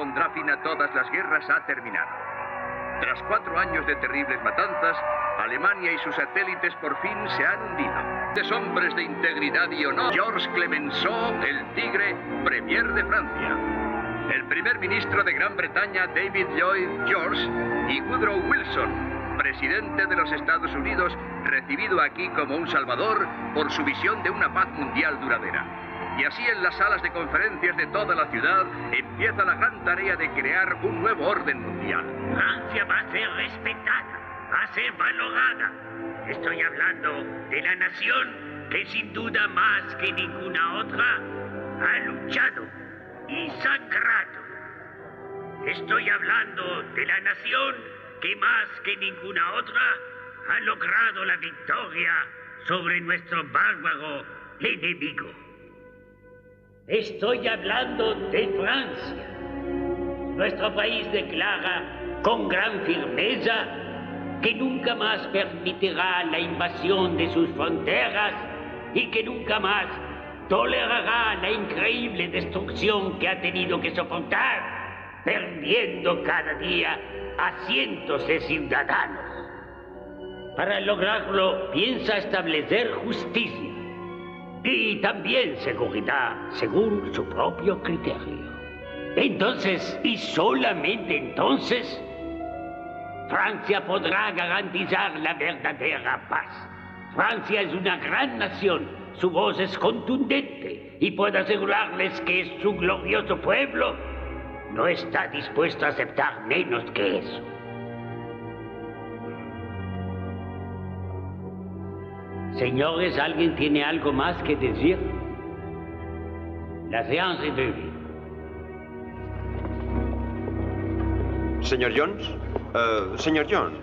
pondrá fin a todas las guerras ha terminado. Tras 4 años de terribles matanzas, Alemania y sus satélites por fin se han hundido. Tres hombres de integridad y honor, Georges Clemenceau, el Tigre, Premier de Francia. El primer ministro de Gran Bretaña, David Lloyd George, y Woodrow Wilson, presidente de los Estados Unidos, recibido aquí como un salvador por su visión de una paz mundial duradera. Y así en las salas de conferencias de toda la ciudad empieza la gran tarea de crear un nuevo orden mundial. Francia va a ser respetada, va a ser valorada. Estoy hablando de la nación que sin duda más que ninguna otra ha luchado y sangrado. Estoy hablando de la nación que más que ninguna otra ha logrado la victoria sobre nuestro bárbaro enemigo. Estoy hablando de Francia. Nuestro país declara con gran firmeza que nunca más permitirá la invasión de sus fronteras y que nunca más tolerará la increíble destrucción que ha tenido que soportar, perdiendo cada día a cientos de ciudadanos. Para lograrlo, piensa establecer justicia y también seguridad según su propio criterio. Entonces, y solamente entonces, Francia podrá garantizar la verdadera paz. Francia es una gran nación, su voz es contundente y puedo asegurarles que su glorioso pueblo no está dispuesto a aceptar menos que eso. Señores, ¿alguien tiene algo más que decir? La séance est levée. Señor Jones. Señor Jones.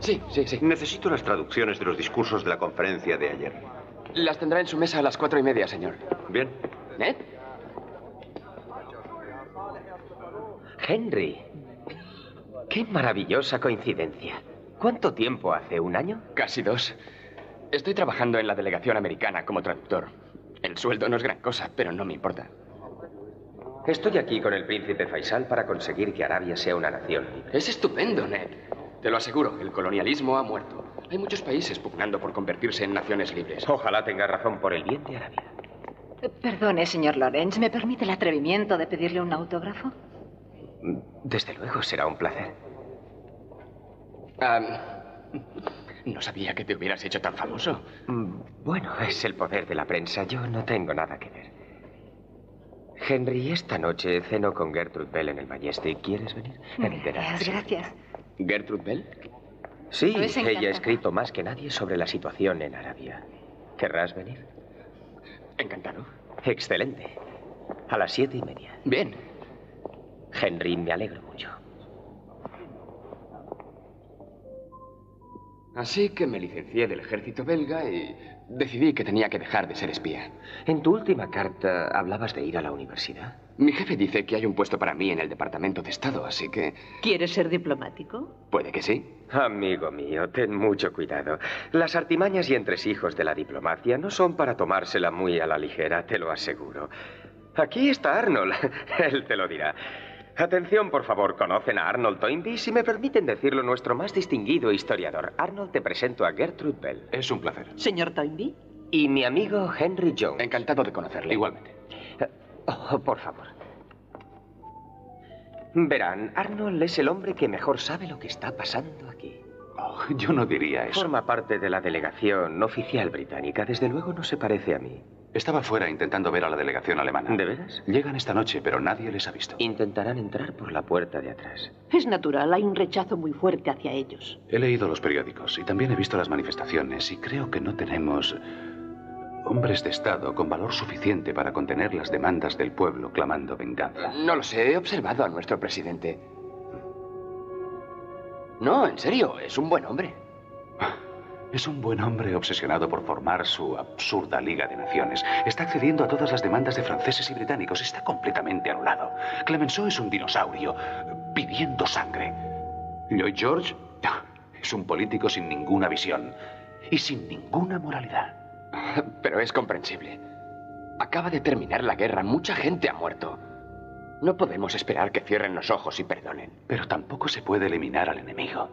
Sí. Necesito las traducciones de los discursos de la conferencia de ayer. Las tendrá en su mesa a las 4:30, señor. Bien. ¿Ned? Henry. Qué maravillosa coincidencia. ¿Cuánto tiempo hace? ¿1 año? Casi 2. Estoy trabajando en la delegación americana como traductor. El sueldo no es gran cosa, pero no me importa. Estoy aquí con el príncipe Faisal para conseguir que Arabia sea una nación libre. Es estupendo, Ned. Te lo aseguro, el colonialismo ha muerto. Hay muchos países pugnando por convertirse en naciones libres. Ojalá tenga razón por el bien de Arabia. Perdone, señor Lawrence, ¿me permite el atrevimiento de pedirle un autógrafo? Desde luego, será un placer. No sabía que te hubieras hecho tan famoso. Bueno, es el poder de la prensa. Yo no tengo nada que ver. Henry, esta noche ceno con Gertrude Bell en el Majestic. ¿Quieres venir? Gracias. ¿Gertrude Bell? Sí, Pues ella ha escrito más que nadie sobre la situación en Arabia. ¿Querrás venir? Encantado. Excelente. A las 7:30. Bien. Henry, me alegro mucho. Así que me licencié del ejército belga y decidí que tenía que dejar de ser espía. En tu última carta hablabas de ir a la universidad. Mi jefe dice que hay un puesto para mí en el Departamento de Estado, así que... ¿Quieres ser diplomático? Puede que sí. Amigo mío, ten mucho cuidado. Las artimañas y entresijos de la diplomacia no son para tomársela muy a la ligera, te lo aseguro. Aquí está Arnold, él te lo dirá. Atención, por favor, ¿conocen a Arnold Toynbee? Si me permiten decirlo, nuestro más distinguido historiador. Arnold, te presento a Gertrude Bell. Es un placer. Señor Toynbee. Y mi amigo Henry Jones. Encantado de conocerle. Igualmente. Por favor. Verán, Arnold es el hombre que mejor sabe lo que está pasando aquí. Yo no diría eso. Forma parte de la delegación oficial británica. Desde luego no se parece a mí. Estaba fuera intentando ver a la delegación alemana. ¿De veras? Llegan esta noche, pero nadie les ha visto. Intentarán entrar por la puerta de atrás. Es natural, hay un rechazo muy fuerte hacia ellos. He leído los periódicos y también he visto las manifestaciones y creo que no tenemos hombres de Estado con valor suficiente para contener las demandas del pueblo clamando venganza. No lo sé, he observado a nuestro presidente. No, en serio, es un buen hombre. Es un buen hombre obsesionado por formar su absurda Liga de Naciones. Está accediendo a todas las demandas de franceses y británicos. Está completamente anulado. Clemenceau es un dinosaurio pidiendo sangre. Lloyd George es un político sin ninguna visión y sin ninguna moralidad. Pero es comprensible. Acaba de terminar la guerra. Mucha gente ha muerto. No podemos esperar que cierren los ojos y perdonen. Pero tampoco se puede eliminar al enemigo.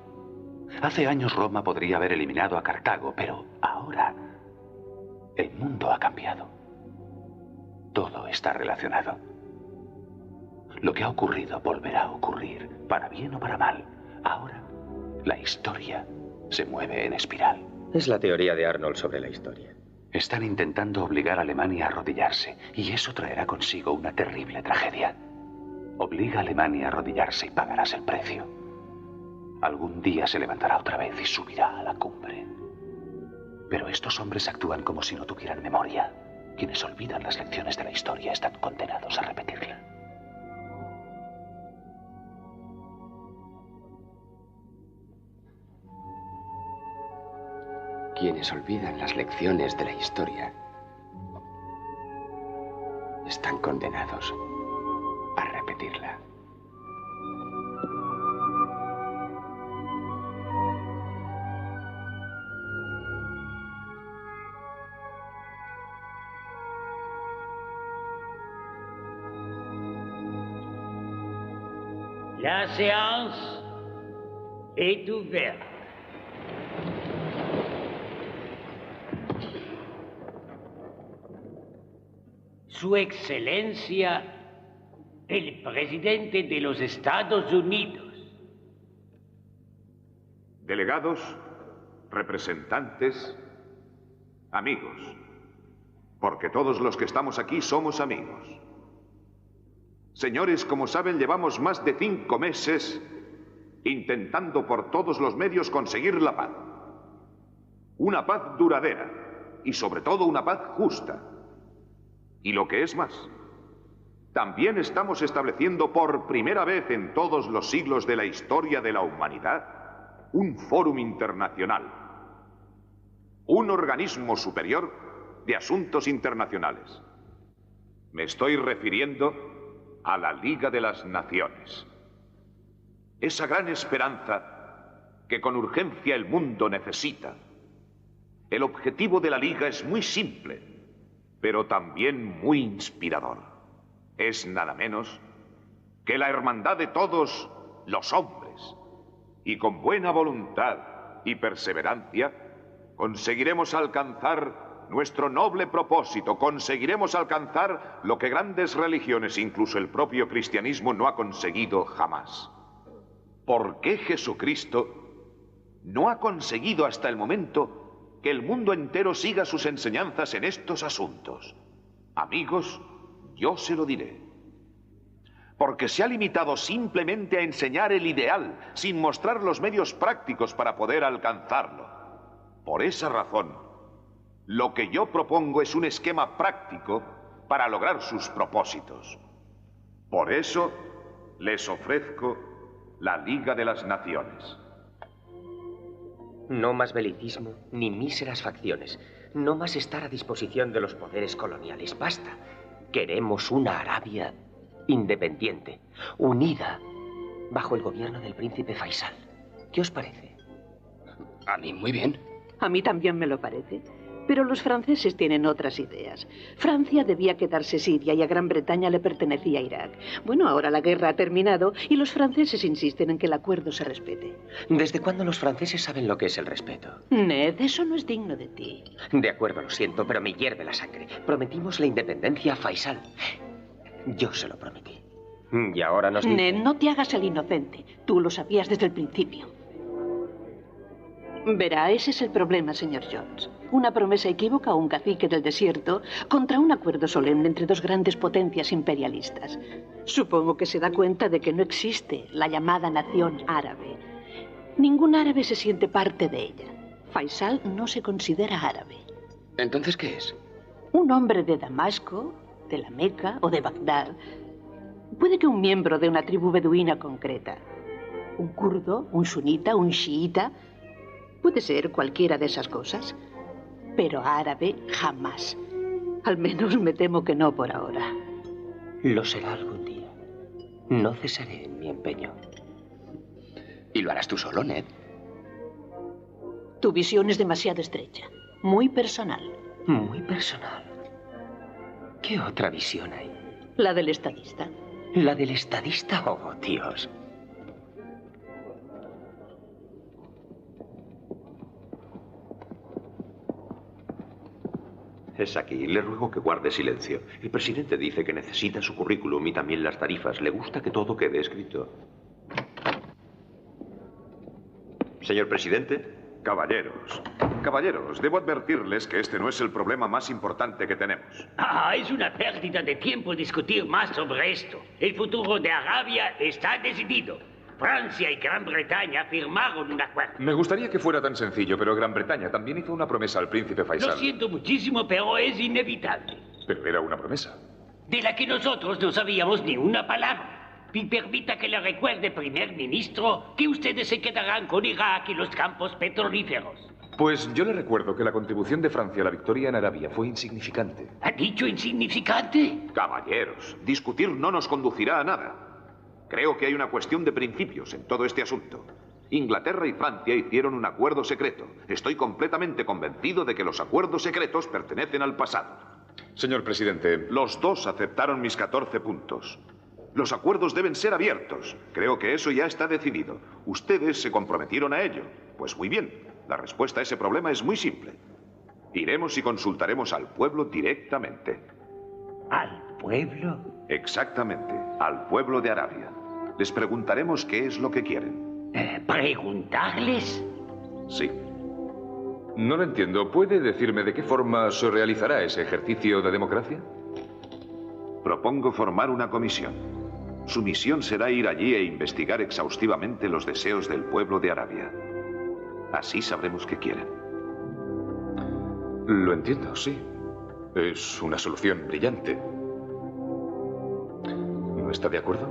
Hace años Roma podría haber eliminado a Cartago, pero ahora el mundo ha cambiado. Todo está relacionado. Lo que ha ocurrido volverá a ocurrir, para bien o para mal. Ahora, la historia se mueve en espiral. Es la teoría de Arnold sobre la historia. Están intentando obligar a Alemania a arrodillarse, y eso traerá consigo una terrible tragedia. Obliga a Alemania a arrodillarse y pagarás el precio. Algún día se levantará otra vez y subirá a la cumbre. Pero estos hombres actúan como si no tuvieran memoria. Quienes olvidan las lecciones de la historia están condenados a repetirla. Quienes olvidan las lecciones de la historia están condenados a repetirla. La séance est ouverte. Su Excelencia, el presidente de los Estados Unidos. Delegados, representantes, amigos. Porque todos los que estamos aquí somos amigos. Señores, como saben, llevamos más de 5 meses intentando por todos los medios conseguir la paz. Una paz duradera y sobre todo una paz justa. Y lo que es más, también estamos estableciendo por primera vez en todos los siglos de la historia de la humanidad un fórum internacional, un organismo superior de asuntos internacionales. Me estoy refiriendo a la Liga de las Naciones. Esa gran esperanza que con urgencia el mundo necesita. El objetivo de la Liga es muy simple, pero también muy inspirador. Es nada menos que la hermandad de todos los hombres. Y con buena voluntad y perseverancia conseguiremos alcanzar nuestro noble propósito, conseguiremos alcanzar lo que grandes religiones, incluso el propio cristianismo, no ha conseguido jamás. ¿Por qué Jesucristo no ha conseguido hasta el momento que el mundo entero siga sus enseñanzas en estos asuntos? Amigos, yo se lo diré. Porque se ha limitado simplemente a enseñar el ideal, sin mostrar los medios prácticos para poder alcanzarlo. Por esa razón, lo que yo propongo es un esquema práctico para lograr sus propósitos. Por eso, les ofrezco la Liga de las Naciones. No más belicismo ni míseras facciones. No más estar a disposición de los poderes coloniales. Basta. Queremos una Arabia independiente, unida, bajo el gobierno del príncipe Faisal. ¿Qué os parece? A mí muy bien. A mí también me lo parece. Pero los franceses tienen otras ideas. Francia debía quedarse Siria y a Gran Bretaña le pertenecía Irak. Bueno, ahora la guerra ha terminado y los franceses insisten en que el acuerdo se respete. ¿Desde cuándo los franceses saben lo que es el respeto? Ned, eso no es digno de ti. De acuerdo, lo siento, pero me hierve la sangre. Prometimos la independencia a Faisal. Yo se lo prometí. Y ahora nos dice... Ned, no te hagas el inocente. Tú lo sabías desde el principio. Verá, ese es el problema, señor Jones. Una promesa equívoca a un cacique del desierto contra un acuerdo solemne entre dos grandes potencias imperialistas. Supongo que se da cuenta de que no existe la llamada nación árabe. Ningún árabe se siente parte de ella. Faisal no se considera árabe. ¿Entonces qué es? Un hombre de Damasco, de la Meca o de Bagdad. Puede que un miembro de una tribu beduina concreta. Un kurdo, un sunita, un chiita. Puede ser cualquiera de esas cosas. Pero árabe jamás. Al menos me temo que no por ahora. Lo será algún día. No cesaré en mi empeño. ¿Y lo harás tú solo, Ned? Tu visión es demasiado estrecha. Muy personal. Muy personal. ¿Qué otra visión hay? La del estadista. La del estadista. Oh, Dios. Es aquí. Le ruego que guarde silencio. El presidente dice que necesita su currículum y también las tarifas. Le gusta que todo quede escrito. Señor presidente. Caballeros, caballeros, debo advertirles que este no es el problema más importante que tenemos. Es una pérdida de tiempo discutir más sobre esto. El futuro de Arabia está decidido. Francia y Gran Bretaña firmaron un acuerdo. Me gustaría que fuera tan sencillo, pero Gran Bretaña también hizo una promesa al príncipe Faisal. Lo siento muchísimo, pero es inevitable. Pero era una promesa. De la que nosotros no sabíamos ni una palabra. Y permita que le recuerde, primer ministro, que ustedes se quedarán con Irak y los campos petrolíferos. Pues yo le recuerdo que la contribución de Francia a la victoria en Arabia fue insignificante. ¿Ha dicho insignificante? Caballeros, discutir no nos conducirá a nada. Creo que hay una cuestión de principios en todo este asunto. Inglaterra y Francia hicieron un acuerdo secreto. Estoy completamente convencido de que los acuerdos secretos pertenecen al pasado. Señor presidente... Los dos aceptaron mis 14 puntos. Los acuerdos deben ser abiertos. Creo que eso ya está decidido. Ustedes se comprometieron a ello. Pues muy bien. La respuesta a ese problema es muy simple. Iremos y consultaremos al pueblo directamente. ¿Al pueblo? Exactamente. Al pueblo de Arabia. Les preguntaremos qué es lo que quieren. ¿Preguntarles? Sí. No lo entiendo. ¿Puede decirme de qué forma se realizará ese ejercicio de democracia? Propongo formar una comisión. Su misión será ir allí e investigar exhaustivamente los deseos del pueblo de Arabia. Así sabremos qué quieren. Lo entiendo, sí. Es una solución brillante. ¿No está de acuerdo?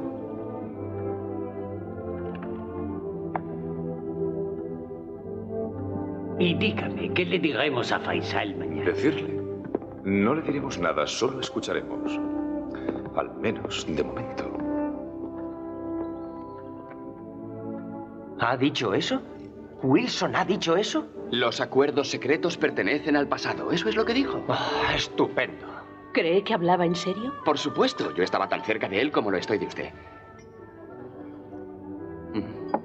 Y dígame, ¿qué le diremos a Faisal mañana? Decirle. No le diremos nada, solo escucharemos. Al menos de momento. ¿Ha dicho eso? ¿Wilson ha dicho eso? Los acuerdos secretos pertenecen al pasado. Eso es lo que dijo. Estupendo. ¿Cree que hablaba en serio? Por supuesto. Yo estaba tan cerca de él como lo estoy de usted.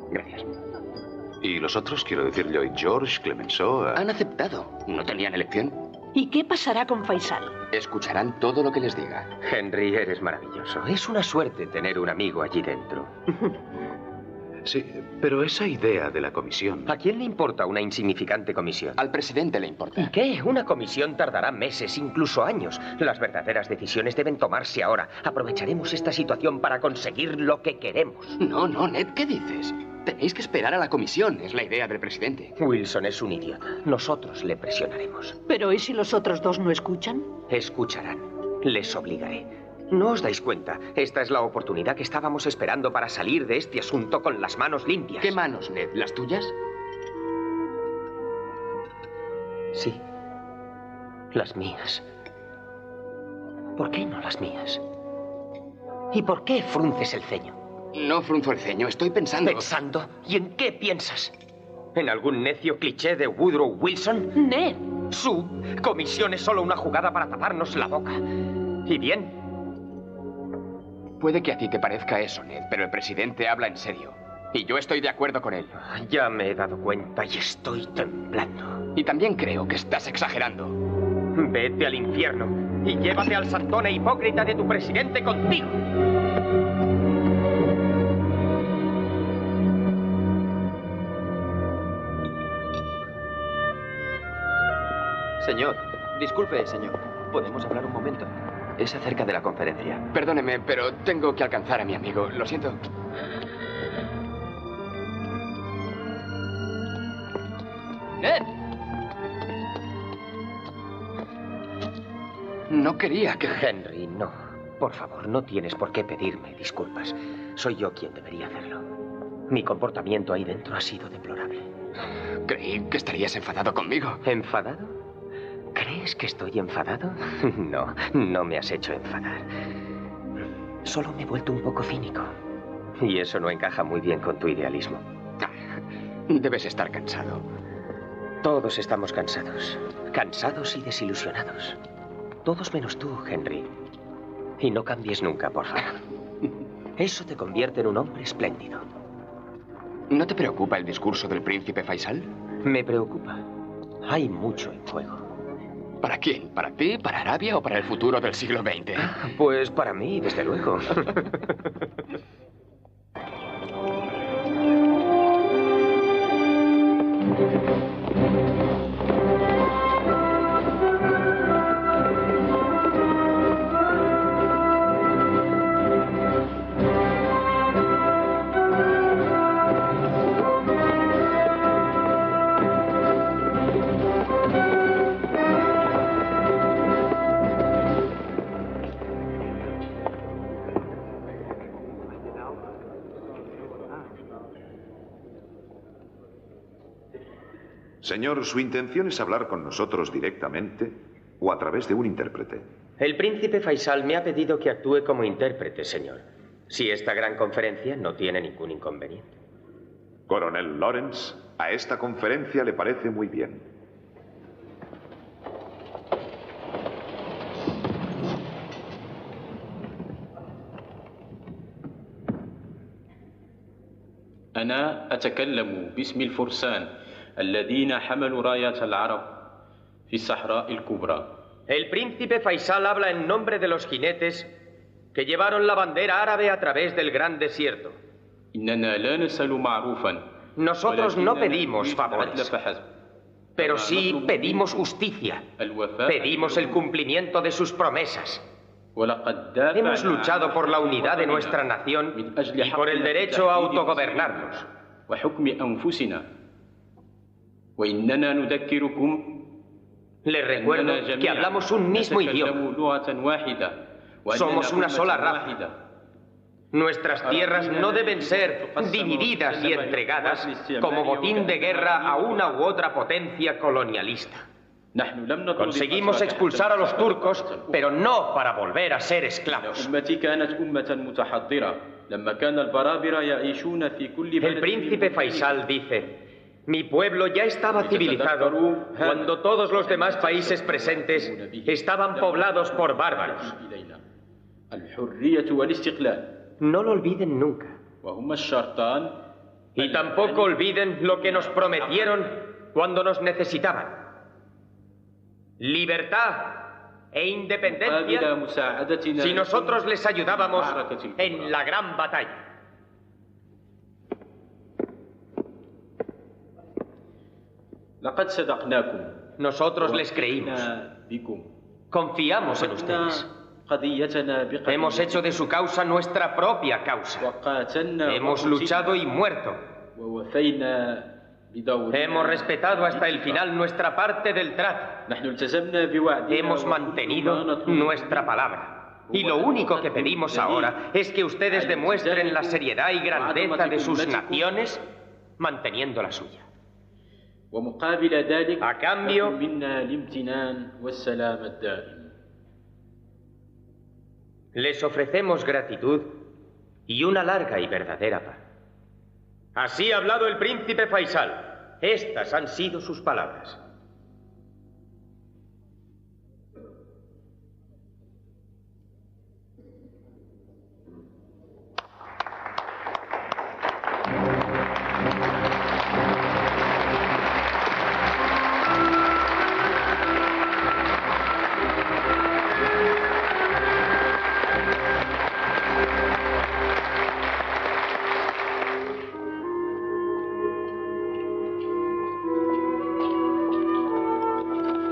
Gracias. ¿Y los otros? Quiero decir, Lloyd George, Clemenceau... Han aceptado. ¿No tenían elección? ¿Y qué pasará con Faisal? Escucharán todo lo que les diga. Henry, eres maravilloso. Es una suerte tener un amigo allí dentro. Sí, pero esa idea de la comisión... ¿A quién le importa una insignificante comisión? Al presidente le importa. ¿Y qué? Una comisión tardará meses, incluso años. Las verdaderas decisiones deben tomarse ahora. Aprovecharemos esta situación para conseguir lo que queremos. No, Ned, ¿qué dices? Tenéis que esperar a la comisión, es la idea del presidente. Wilson es un idiota. Nosotros le presionaremos. ¿Pero y si los otros dos no escuchan? Escucharán. Les obligaré. ¿No os dais cuenta? Esta es la oportunidad que estábamos esperando para salir de este asunto con las manos limpias. ¿Qué manos, Ned? ¿Las tuyas? Sí. Las mías. ¿Por qué no las mías? ¿Y por qué frunces el ceño? No frunzo el ceño, estoy pensando... ¿Pensando? ¿Y en qué piensas? ¿En algún necio cliché de Woodrow Wilson? Ned. Su comisión es solo una jugada para taparnos la boca. ¿Y bien? Puede que a ti te parezca eso, Ned, pero el presidente habla en serio. Y yo estoy de acuerdo con él. Ya me he dado cuenta y estoy temblando. Y también creo que estás exagerando. Vete al infierno y llévate al santón e hipócrita de tu presidente contigo. Señor, disculpe, señor. ¿Podemos hablar un momento? Es acerca de la conferencia. Perdóneme, pero tengo que alcanzar a mi amigo. Lo siento. ¡Ned! No quería que... Henry, no. Por favor, no tienes por qué pedirme disculpas. Soy yo quien debería hacerlo. Mi comportamiento ahí dentro ha sido deplorable. Creí que estarías enfadado conmigo. ¿Enfadado? ¿Crees que estoy enfadado? No, no me has hecho enfadar. Solo me he vuelto un poco cínico. Y eso no encaja muy bien con tu idealismo. Debes estar cansado. Todos estamos cansados. Cansados y desilusionados. Todos menos tú, Henry. Y no cambies nunca, por favor. Eso te convierte en un hombre espléndido. ¿No te preocupa el discurso del príncipe Faisal? Me preocupa. Hay mucho en juego. ¿Para quién? ¿Para ti, para Arabia o para el futuro del siglo XX? Pues para mí, desde luego. Señor, ¿su intención es hablar con nosotros directamente o a través de un intérprete? El príncipe Faisal me ha pedido que actúe como intérprete, señor. Si esta gran conferencia no tiene ningún inconveniente. Coronel Lawrence, a esta conferencia le parece muy bien. أنا أتكلم باسم الفرسان الذين حملوا راية العرب في الصحراء الكبرى. El príncipe Faisal habla en nombre de los jinetes que llevaron la bandera árabe a través del gran desierto. إننا لا نسأل معروفا. Nosotros no pedimos favores, pero sí pedimos justicia. Pedimos el cumplimiento de sus promesas. Hemos luchado por la unidad de nuestra nación y por el derecho a autogobernarnos. Les recuerdo que hablamos un mismo idioma. Somos una sola raza. Nuestras tierras no deben ser divididas y entregadas como botín de guerra a una u otra potencia colonialista. Conseguimos expulsar a los turcos, pero no para volver a ser esclavos. El príncipe Faisal dice: mi pueblo ya estaba civilizado cuando todos los demás países presentes estaban poblados por bárbaros. No lo olviden nunca. Y tampoco olviden lo que nos prometieron cuando nos necesitaban. Libertad e independencia si nosotros les ayudábamos en la gran batalla. Nosotros les creímos. Confiamos en ustedes. Hemos hecho de su causa nuestra propia causa. Hemos luchado y muerto. Hemos respetado hasta el final nuestra parte del trato. Hemos mantenido nuestra palabra. Y lo único que pedimos ahora es que ustedes demuestren la seriedad y grandeza de sus naciones manteniendo la suya. A cambio, les ofrecemos gratitud y una larga y verdadera paz. Así ha hablado el príncipe Faisal. Estas han sido sus palabras.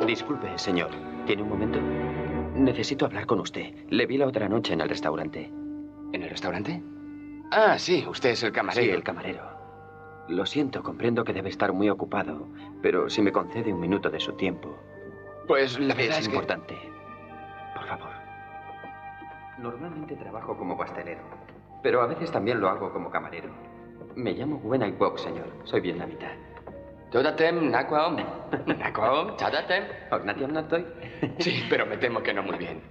Disculpe, señor. ¿Tiene un momento? Necesito hablar con usted. Le vi la otra noche en el restaurante. ¿En el restaurante? Ah, sí, usted es el camarero. Sí, el camarero. Lo siento, comprendo que debe estar muy ocupado, pero si me concede un minuto de su tiempo... Pues la verdad es importante. Por favor. Normalmente trabajo como pastelero, pero a veces también lo hago como camarero. Me llamo Wen Ai Bok, señor. Soy vietnamita. Sí, pero me temo que no muy bien.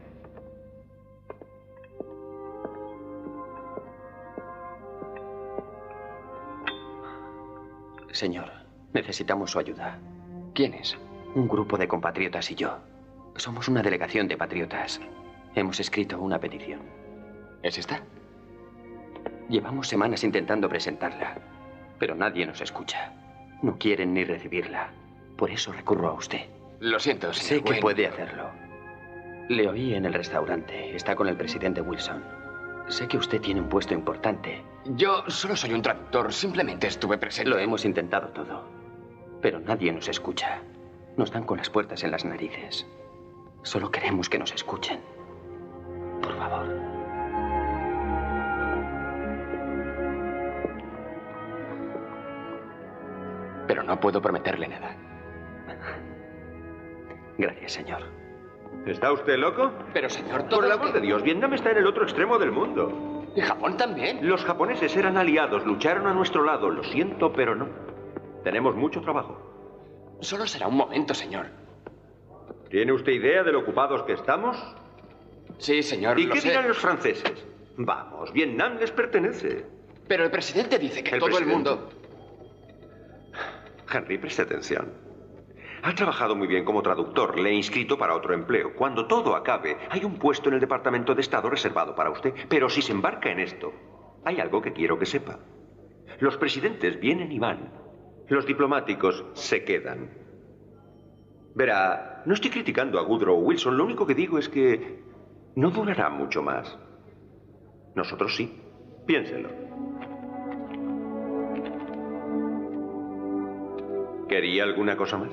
Señor, necesitamos su ayuda. ¿Quién es? Un grupo de compatriotas y yo. Somos una delegación de patriotas. Hemos escrito una petición. ¿Es esta? Llevamos semanas intentando presentarla, pero nadie nos escucha. No quieren ni recibirla. Por eso recurro a usted. Lo siento, señor. Sé que puede hacerlo. Le oí en el restaurante. Está con el presidente Wilson. Sé que usted tiene un puesto importante. Yo solo soy un traductor. Simplemente estuve presente. Lo hemos intentado todo. Pero nadie nos escucha. Nos dan con las puertas en las narices. Solo queremos que nos escuchen. Por favor. Pero no puedo prometerle nada. Gracias, señor. ¿Está usted loco? Pero, señor, Por el amor de Dios, Vietnam está en el otro extremo del mundo. ¿Y Japón también? Los japoneses eran aliados, lucharon a nuestro lado. Lo siento, pero no. Tenemos mucho trabajo. Solo será un momento, señor. ¿Tiene usted idea de lo ocupados que estamos? Sí, señor. ¿Y qué dirán los franceses? Vamos, Vietnam les pertenece. Pero el presidente dice que todo el mundo... Henry, preste atención. Ha trabajado muy bien como traductor. Le he inscrito para otro empleo. Cuando todo acabe, hay un puesto en el Departamento de Estado reservado para usted. Pero si se embarca en esto, hay algo que quiero que sepa. Los presidentes vienen y van. Los diplomáticos se quedan. Verá, no estoy criticando a Woodrow Wilson. Lo único que digo es que no durará mucho más. Nosotros sí. Piénselo. ¿Quería alguna cosa más?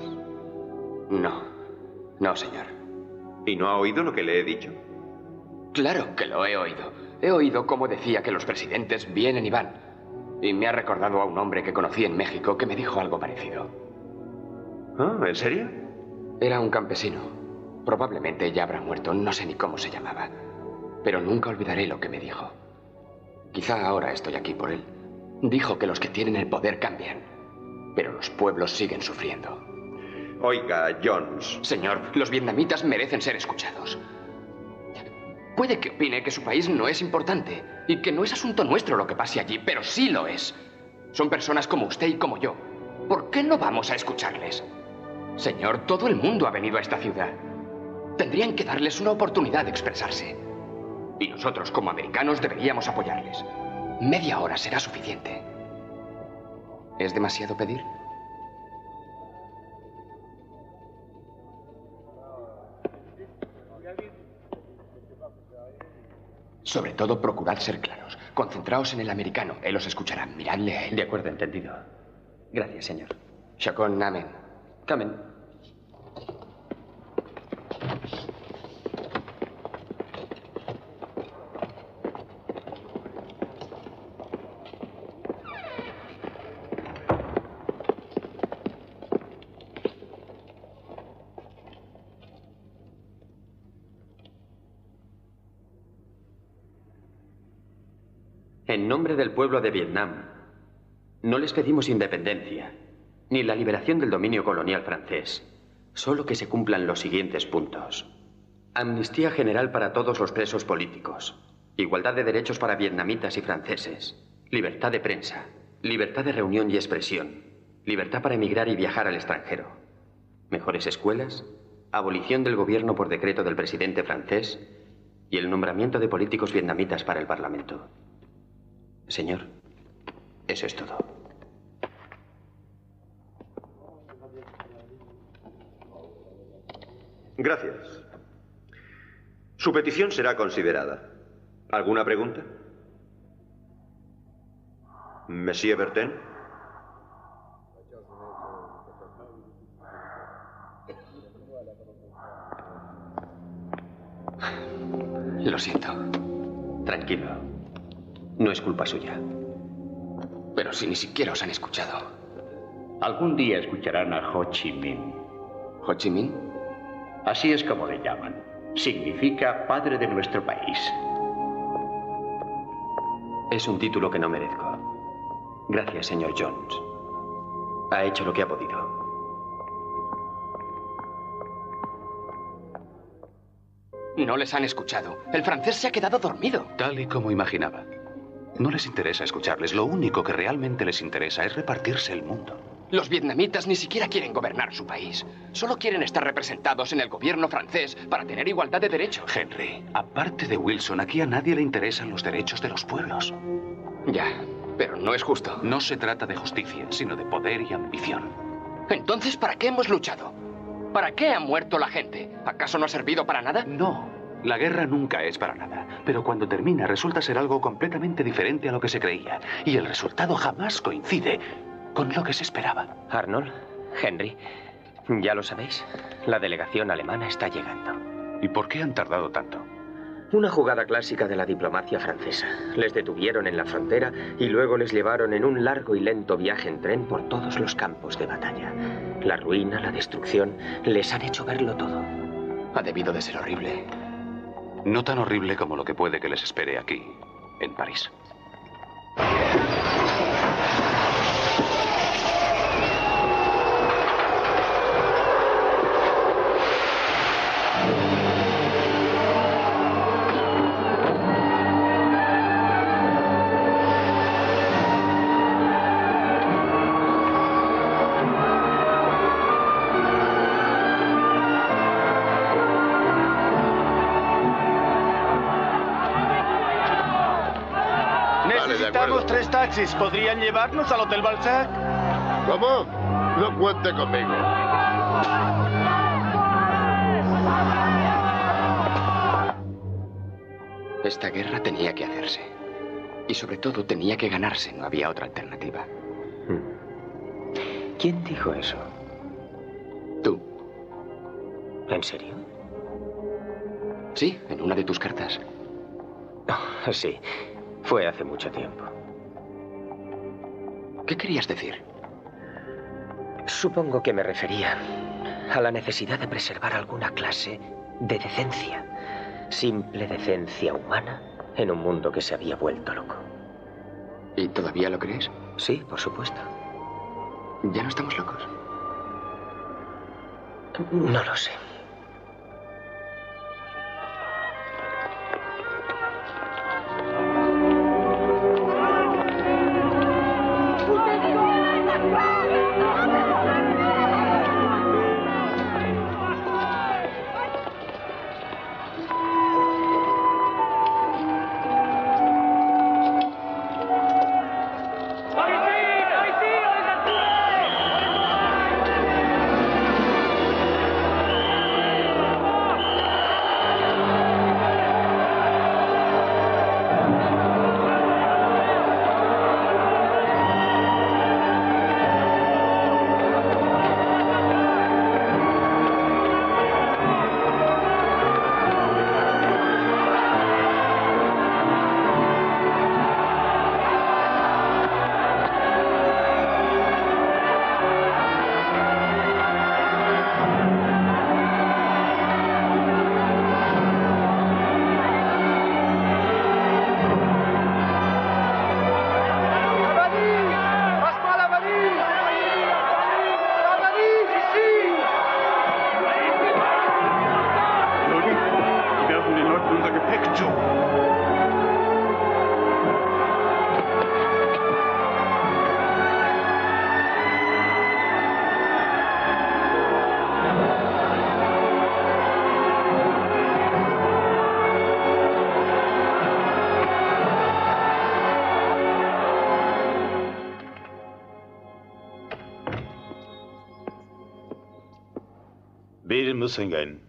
No. No, señor. ¿Y no ha oído lo que le he dicho? Claro que lo he oído. He oído cómo decía que los presidentes vienen y van. Y me ha recordado a un hombre que conocí en México que me dijo algo parecido. Ah, ¿en serio? Era un campesino. Probablemente ya habrá muerto, no sé ni cómo se llamaba. Pero nunca olvidaré lo que me dijo. Quizá ahora estoy aquí por él. Dijo que los que tienen el poder cambian, pero los pueblos siguen sufriendo. Oiga, Jones. Señor, los vietnamitas merecen ser escuchados. Puede que opine que su país no es importante y que no es asunto nuestro lo que pase allí, pero sí lo es. Son personas como usted y como yo. ¿Por qué no vamos a escucharles? Señor, todo el mundo ha venido a esta ciudad. Tendrían que darles una oportunidad de expresarse. Y nosotros, como americanos, deberíamos apoyarles. Media hora será suficiente. ¿Es demasiado pedir? Sobre todo, procurad ser claros. Concentraos en el americano. Él os escuchará. Miradle a él. De acuerdo, entendido. Gracias, señor. Shakon Namen. Kamen. En nombre del pueblo de Vietnam, no les pedimos independencia, ni la liberación del dominio colonial francés, solo que se cumplan los siguientes puntos. Amnistía general para todos los presos políticos, igualdad de derechos para vietnamitas y franceses, libertad de prensa, libertad de reunión y expresión, libertad para emigrar y viajar al extranjero, mejores escuelas, abolición del gobierno por decreto del presidente francés y el nombramiento de políticos vietnamitas para el Parlamento. Señor, eso es todo. Gracias. Su petición será considerada. ¿Alguna pregunta? Monsieur Bertin. Lo siento. Tranquilo. No es culpa suya. Pero si ni siquiera os han escuchado. Algún día escucharán a Ho Chi Minh. ¿Ho Chi Minh? Así es como le llaman. Significa padre de nuestro país. Es un título que no merezco. Gracias, señor Jones. Ha hecho lo que ha podido. No les han escuchado. El francés se ha quedado dormido. Tal y como imaginaba. No les interesa escucharles. Lo único que realmente les interesa es repartirse el mundo. Los vietnamitas ni siquiera quieren gobernar su país. Solo quieren estar representados en el gobierno francés para tener igualdad de derechos. Henry, aparte de Wilson, aquí a nadie le interesan los derechos de los pueblos. Ya, pero no es justo. No se trata de justicia, sino de poder y ambición. Entonces, ¿para qué hemos luchado? ¿Para qué ha muerto la gente? ¿Acaso no ha servido para nada? No. La guerra nunca es para nada, pero cuando termina resulta ser algo completamente diferente a lo que se creía, y el resultado jamás coincide con lo que se esperaba. Arnold, Henry, ya lo sabéis, la delegación alemana está llegando. ¿Y por qué han tardado tanto? Una jugada clásica de la diplomacia francesa. Les detuvieron en la frontera y luego les llevaron en un largo y lento viaje en tren por todos los campos de batalla. La ruina, la destrucción, les han hecho verlo todo. Ha debido de ser horrible. No tan horrible como lo que puede que les espere aquí, en París. Necesitamos 3 taxis. ¿Podrían llevarnos al Hotel Balzac? ¿Cómo? No cuente conmigo. Esta guerra tenía que hacerse. Y sobre todo tenía que ganarse. No había otra alternativa. ¿Quién dijo eso? Tú. ¿En serio? Sí, en una de tus cartas. Oh, sí. Fue hace mucho tiempo. ¿Qué querías decir? Supongo que me refería a la necesidad de preservar alguna clase de decencia. Simple decencia humana en un mundo que se había vuelto loco. ¿Y todavía lo crees? Sí, por supuesto. ¿Ya no estamos locos? No lo sé. Wir müssen gehen.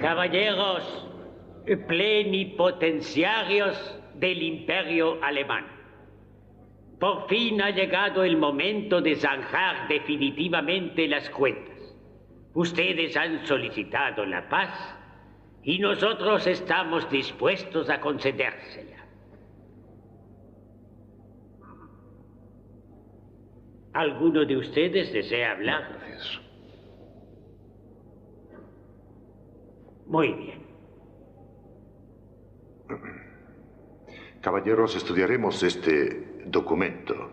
Caballeros plenipotenciarios del Imperio Alemán, por fin ha llegado el momento de zanjar definitivamente las cuentas. Ustedes han solicitado la paz y nosotros estamos dispuestos a concedérsela. ¿Alguno de ustedes desea hablar? No, gracias. Muy bien. Caballeros, estudiaremos este documento.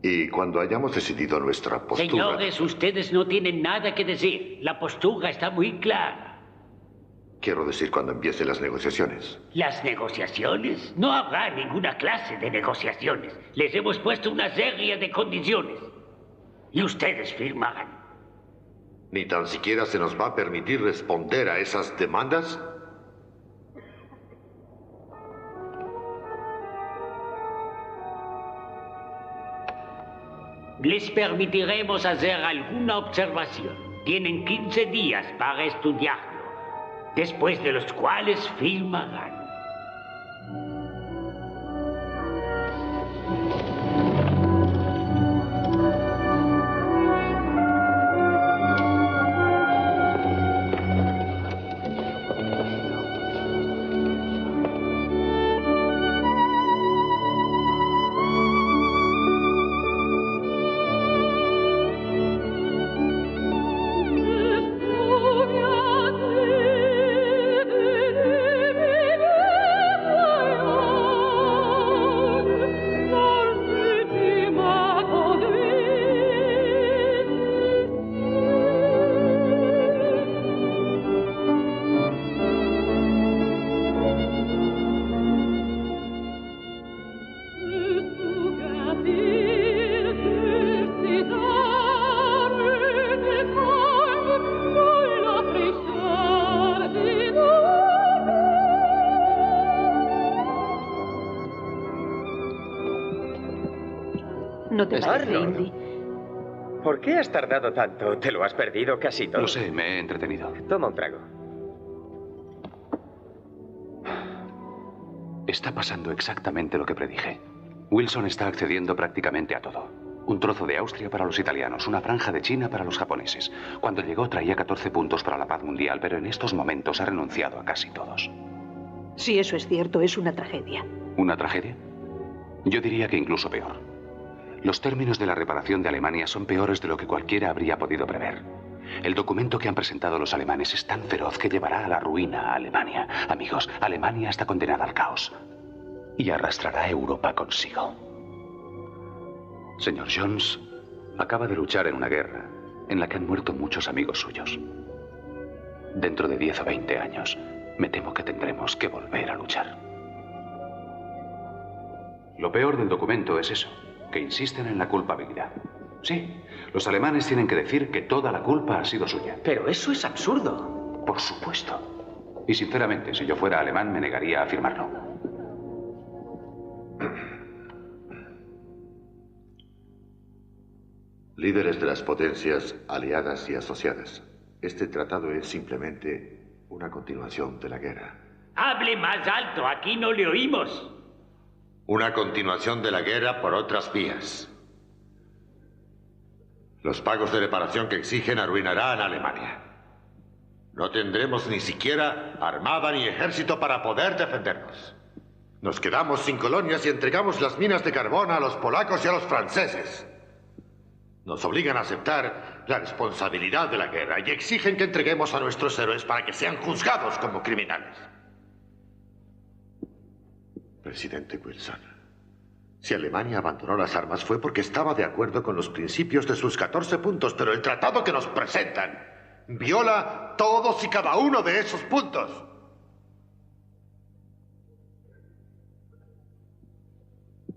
Y cuando hayamos decidido nuestra postura... Señores, ustedes no tienen nada que decir. La postura está muy clara. Quiero decir cuando empiecen las negociaciones. ¿Las negociaciones? No habrá ninguna clase de negociaciones. Les hemos puesto una serie de condiciones. Y ustedes firmarán. ¿Ni tan siquiera se nos va a permitir responder a esas demandas? Les permitiremos hacer alguna observación. Tienen 15 días para estudiarlo, después de los cuales firmarán. ¿No te parece, Arnold, Indy? ¿por qué has tardado tanto? ¿Te lo has perdido casi todo? Lo sé, me he entretenido. Toma un trago. Está pasando exactamente lo que predije. Wilson está accediendo prácticamente a todo. Un trozo de Austria para los italianos, una franja de China para los japoneses. Cuando llegó traía 14 puntos para la paz mundial, pero en estos momentos ha renunciado a casi todos. Si eso es cierto, es una tragedia. ¿Una tragedia? Yo diría que incluso peor. Los términos de la reparación de Alemania son peores de lo que cualquiera habría podido prever. El documento que han presentado los alemanes es tan feroz que llevará a la ruina a Alemania. Amigos, Alemania está condenada al caos. Y arrastrará a Europa consigo. Señor Jones acaba de luchar en una guerra en la que han muerto muchos amigos suyos. Dentro de 10 o 20 años, me temo que tendremos que volver a luchar. Lo peor del documento es eso, que insisten en la culpabilidad. Sí, los alemanes tienen que decir que toda la culpa ha sido suya. Pero eso es absurdo. Por supuesto. Y sinceramente, si yo fuera alemán, me negaría a afirmarlo. Líderes de las potencias aliadas y asociadas. Este tratado es simplemente una continuación de la guerra. Hable más alto, aquí no le oímos. Una continuación de la guerra por otras vías. Los pagos de reparación que exigen arruinarán a Alemania. No tendremos ni siquiera armada ni ejército para poder defendernos. Nos quedamos sin colonias y entregamos las minas de carbón a los polacos y a los franceses. Nos obligan a aceptar la responsabilidad de la guerra y exigen que entreguemos a nuestros héroes para que sean juzgados como criminales. Presidente Wilson, si Alemania abandonó las armas fue porque estaba de acuerdo con los principios de sus 14 puntos, pero el tratado que nos presentan viola todos y cada uno de esos puntos.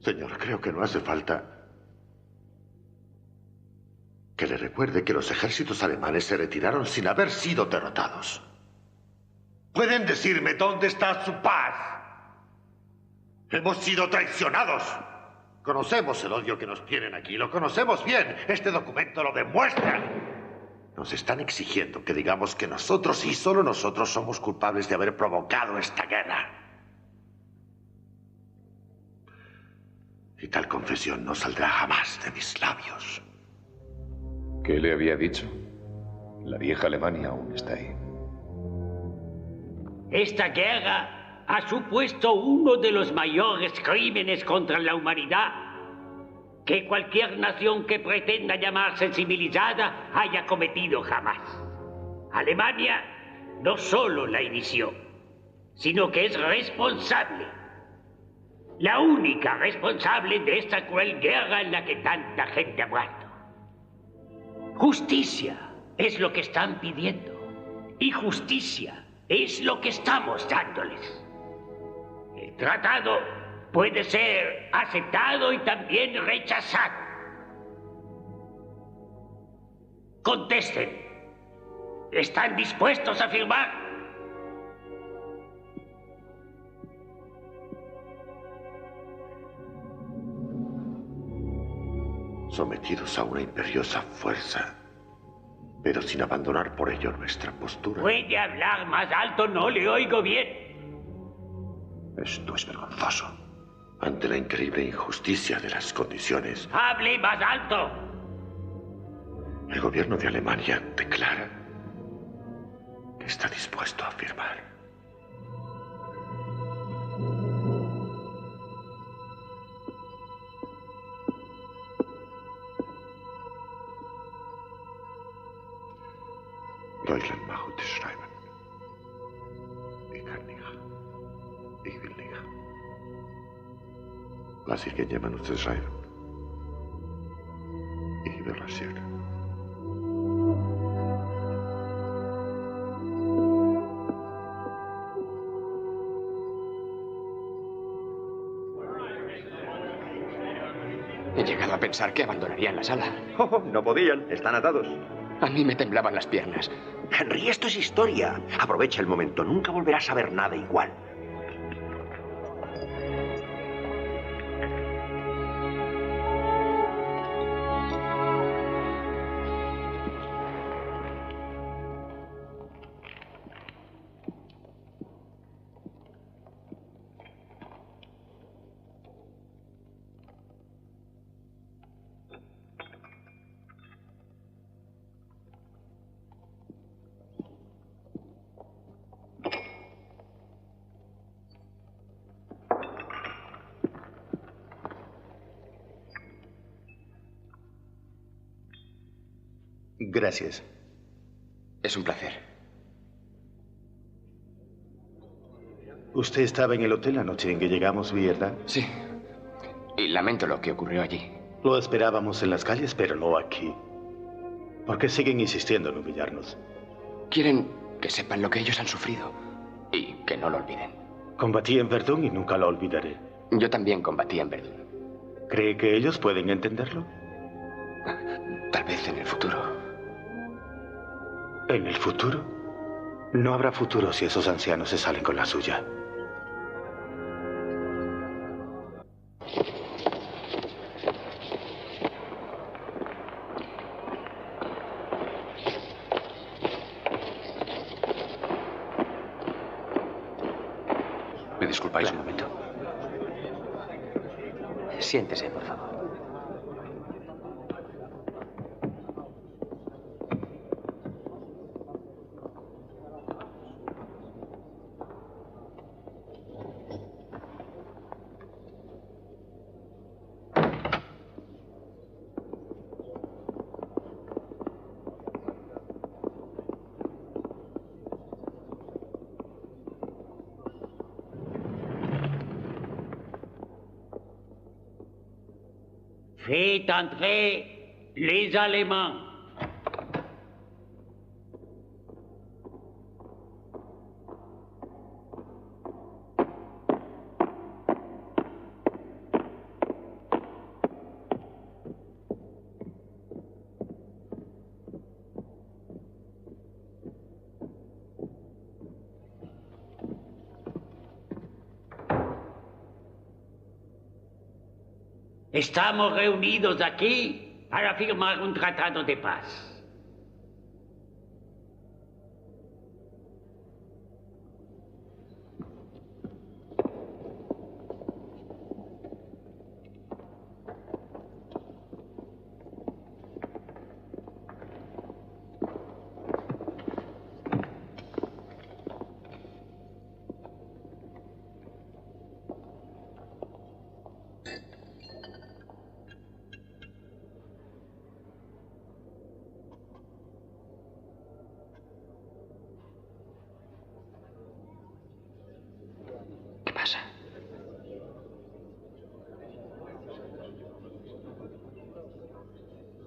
Señor, creo que no hace falta que le recuerde que los ejércitos alemanes se retiraron sin haber sido derrotados. ¿Pueden decirme dónde está su paz? Hemos sido traicionados. Conocemos el odio que nos tienen aquí, lo conocemos bien. Este documento lo demuestra. Nos están exigiendo que digamos que nosotros y solo nosotros somos culpables de haber provocado esta guerra. Y tal confesión no saldrá jamás de mis labios. ¿Qué le había dicho? La vieja Alemania aún está ahí. Esta guerra ha supuesto uno de los mayores crímenes contra la humanidad que cualquier nación que pretenda llamarse civilizada haya cometido jamás. Alemania no solo la inició, sino que es responsable. La única responsable de esta cruel guerra en la que tanta gente ha muerto. Justicia es lo que están pidiendo. Y justicia es lo que estamos dándoles. El tratado puede ser aceptado y también rechazado. Contesten. ¿Están dispuestos a firmar? Sometidos a una imperiosa fuerza, pero sin abandonar por ello nuestra postura. ¿Puede hablar más alto? No le oigo bien. Esto es vergonzoso. Ante la increíble injusticia de las condiciones, ¡Hable más alto! el gobierno de Alemania declara que está dispuesto a firmar. Deutschland mag unterschreiben. Ich kann nicht. Ich will nicht. Lass irgendjemand unterschreiben. Ich will hacer. He llegado a pensar que abandonarían la sala. Oh, no podían. Están atados. A mí me temblaban las piernas. Henry, esto es historia. Aprovecha el momento. Nunca volverás a ver nada igual. Gracias. Es un placer. Usted estaba en el hotel la noche en que llegamos, ¿verdad? Sí. Y lamento lo que ocurrió allí. Lo esperábamos en las calles, pero no aquí. ¿Por qué siguen insistiendo en humillarnos? Quieren que sepan lo que ellos han sufrido y que no lo olviden. Combatí en Verdún y nunca lo olvidaré. Yo también combatí en Verdún. ¿Cree que ellos pueden entenderlo? Tal vez en el futuro. ¿En el futuro? No habrá futuro si esos ancianos se salen con la suya. ¿Me disculpáis un momento? Siéntese, por favor. Faites entrer les Allemands. Estamos reunidos aquí para firmar un tratado de paz.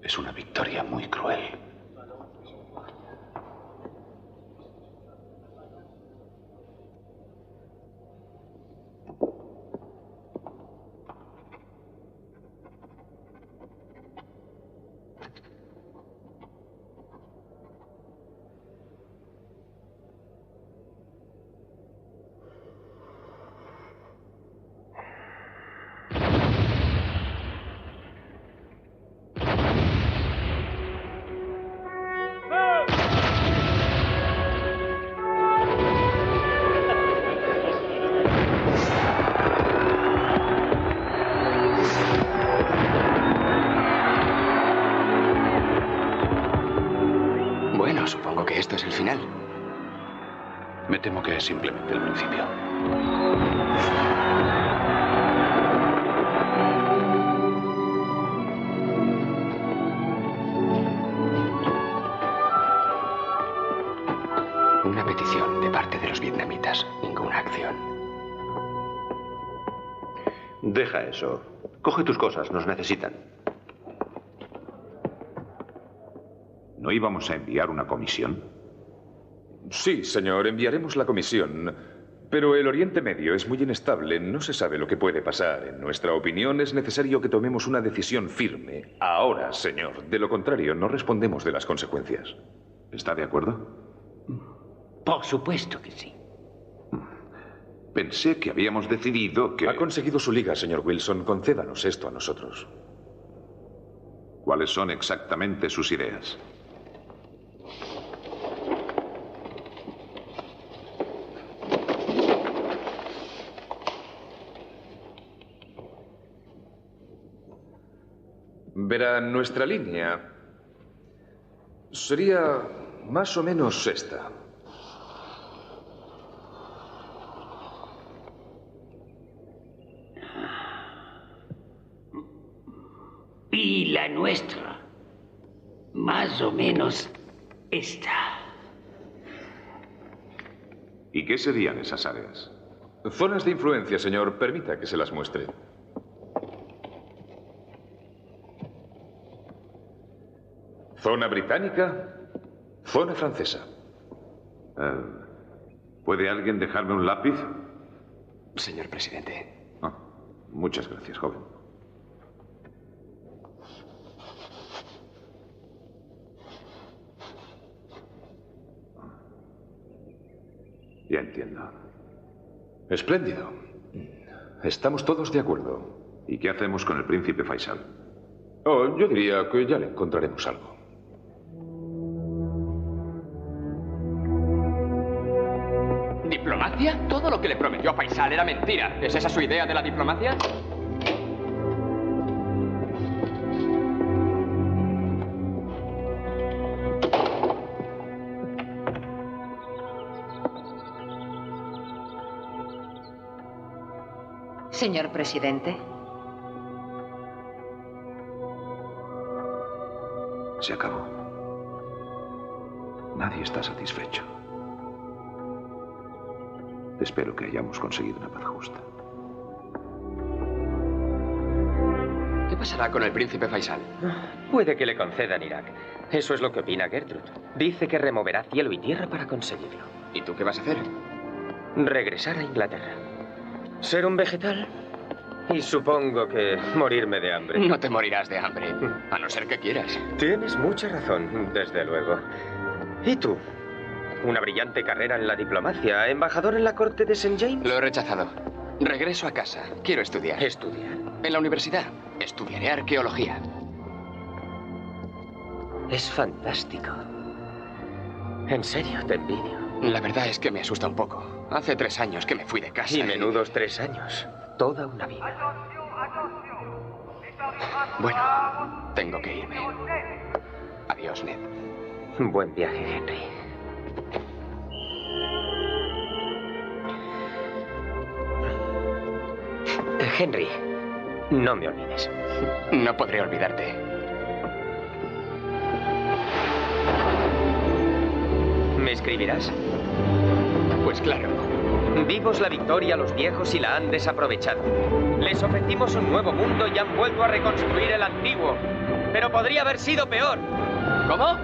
Es una victoria muy cruel. Supongo que esto es el final. Me temo que es simplemente el principio. Una petición de parte de los vietnamitas. Ninguna acción. Deja eso. Coge tus cosas, nos necesitan. ¿No íbamos a enviar una comisión? Sí, señor, enviaremos la comisión. Pero el Oriente Medio es muy inestable. No se sabe lo que puede pasar. En nuestra opinión, es necesario que tomemos una decisión firme. Ahora, señor. De lo contrario, no respondemos de las consecuencias. ¿Está de acuerdo? Por supuesto que sí. Pensé que habíamos decidido que... Ha conseguido su liga, señor Wilson. Concédanos esto a nosotros. ¿Cuáles son exactamente sus ideas? Verá, nuestra línea sería más o menos esta. Y la nuestra, más o menos esta. ¿Y qué serían esas áreas? Zonas de influencia, señor. Permita que se las muestre. Zona británica, zona francesa. ¿Puede alguien dejarme un lápiz? Señor presidente. Muchas gracias, joven. Ya entiendo. Espléndido. Estamos todos de acuerdo. ¿Y qué hacemos con el príncipe Faisal? Oh, yo diría que ya le encontraremos algo. ¿Diplomacia? Todo lo que le prometió a Faisal era mentira. ¿Es esa su idea de la diplomacia? Señor presidente. Se acabó. Nadie está satisfecho. Espero que hayamos conseguido una paz justa. ¿Qué pasará con el príncipe Faisal? Puede que le concedan Irak. Eso es lo que opina Gertrude. Dice que removerá cielo y tierra para conseguirlo. ¿Y tú qué vas a hacer? Regresar a Inglaterra. Ser un vegetal. Y supongo que morirme de hambre. No te morirás de hambre, a no ser que quieras. Tienes mucha razón, desde luego. ¿Y tú? Una brillante carrera en la diplomacia. ¿Embajador en la corte de St. James? Lo he rechazado. Regreso a casa. Quiero estudiar. ¿Estudiar? En la universidad. Estudiaré arqueología. Es fantástico. En serio, te envidio. La verdad es que me asusta un poco. Hace 3 años que me fui de casa. Y menudos 3 años. Toda una vida. Bueno, tengo que irme. Adiós, Ned. Buen viaje, Henry. Henry, no me olvides. No podré olvidarte. ¿Me escribirás? Pues claro. Vivos la victoria los viejos y la han desaprovechado. Les ofrecimos un nuevo mundo y han vuelto a reconstruir el antiguo. Pero podría haber sido peor. ¿Cómo?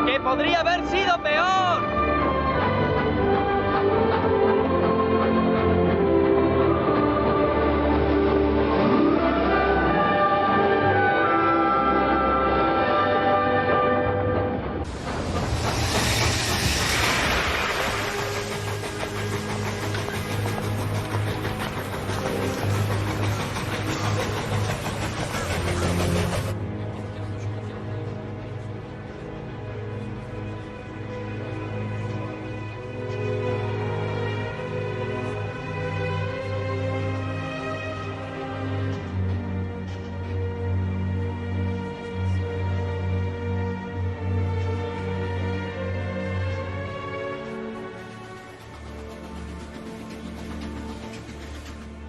¡Que podría haber sido peor!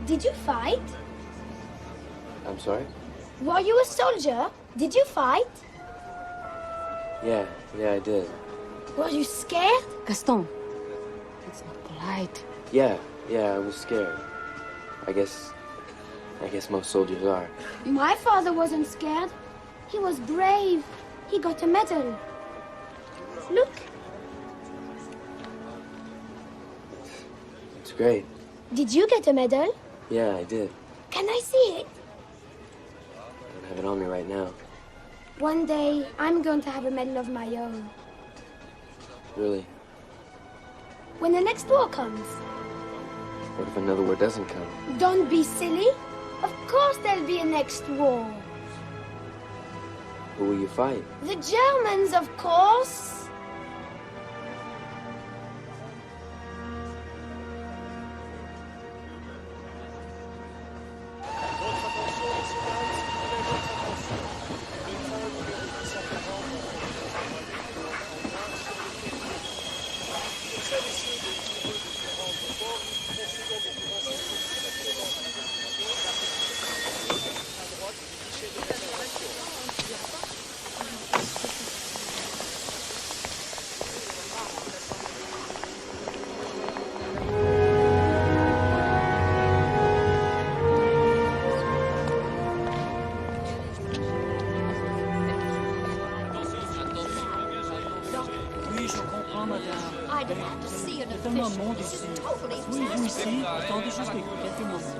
Did you fight? I'm sorry? Were you a soldier? Did you fight? Yeah, I did. Were you scared? Gaston, that's not polite. Yeah, I was scared. I guess most soldiers are. My father wasn't scared. He was brave. He got a medal. Look. It's great. Did you get a medal? Yeah, I did. Can I see it? I don't have it on me right now. One day, I'm going to have a medal of my own. Really? When the next war comes. What if another war doesn't come? Don't be silly. Of course there'll be a next war. Who will you fight? The Germans, of course.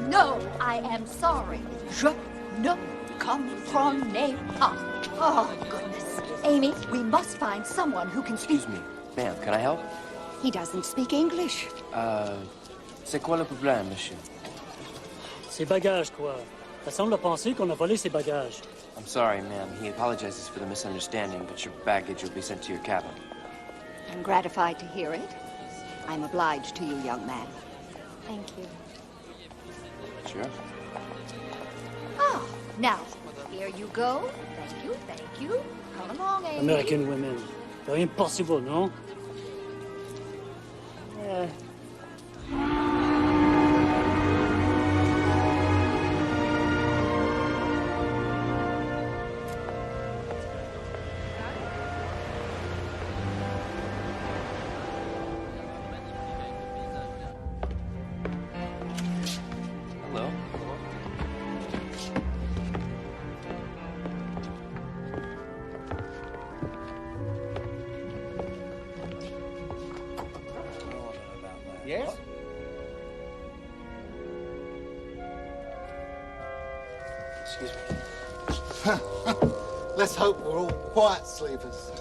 No, I am sorry. Je ne comprenais pas. Oh, goodness. Amy, we must find someone who can speak. Excuse me, ma'am, can I help? He doesn't speak English. C'est quoi le problème, monsieur? Ses bagages, quoi. Ça semble penser qu'on a volé ses bagages. I'm sorry, ma'am. He apologizes for the misunderstanding, but your baggage will be sent to your cabin. I'm gratified to hear it. I'm obliged to you, young man. Thank you. Sure. Ah, now, here you go. Thank you. Come along, Amy. American women. Impossible, no? Hello. Yes? Excuse me. Let's hope we're all quiet sleepers.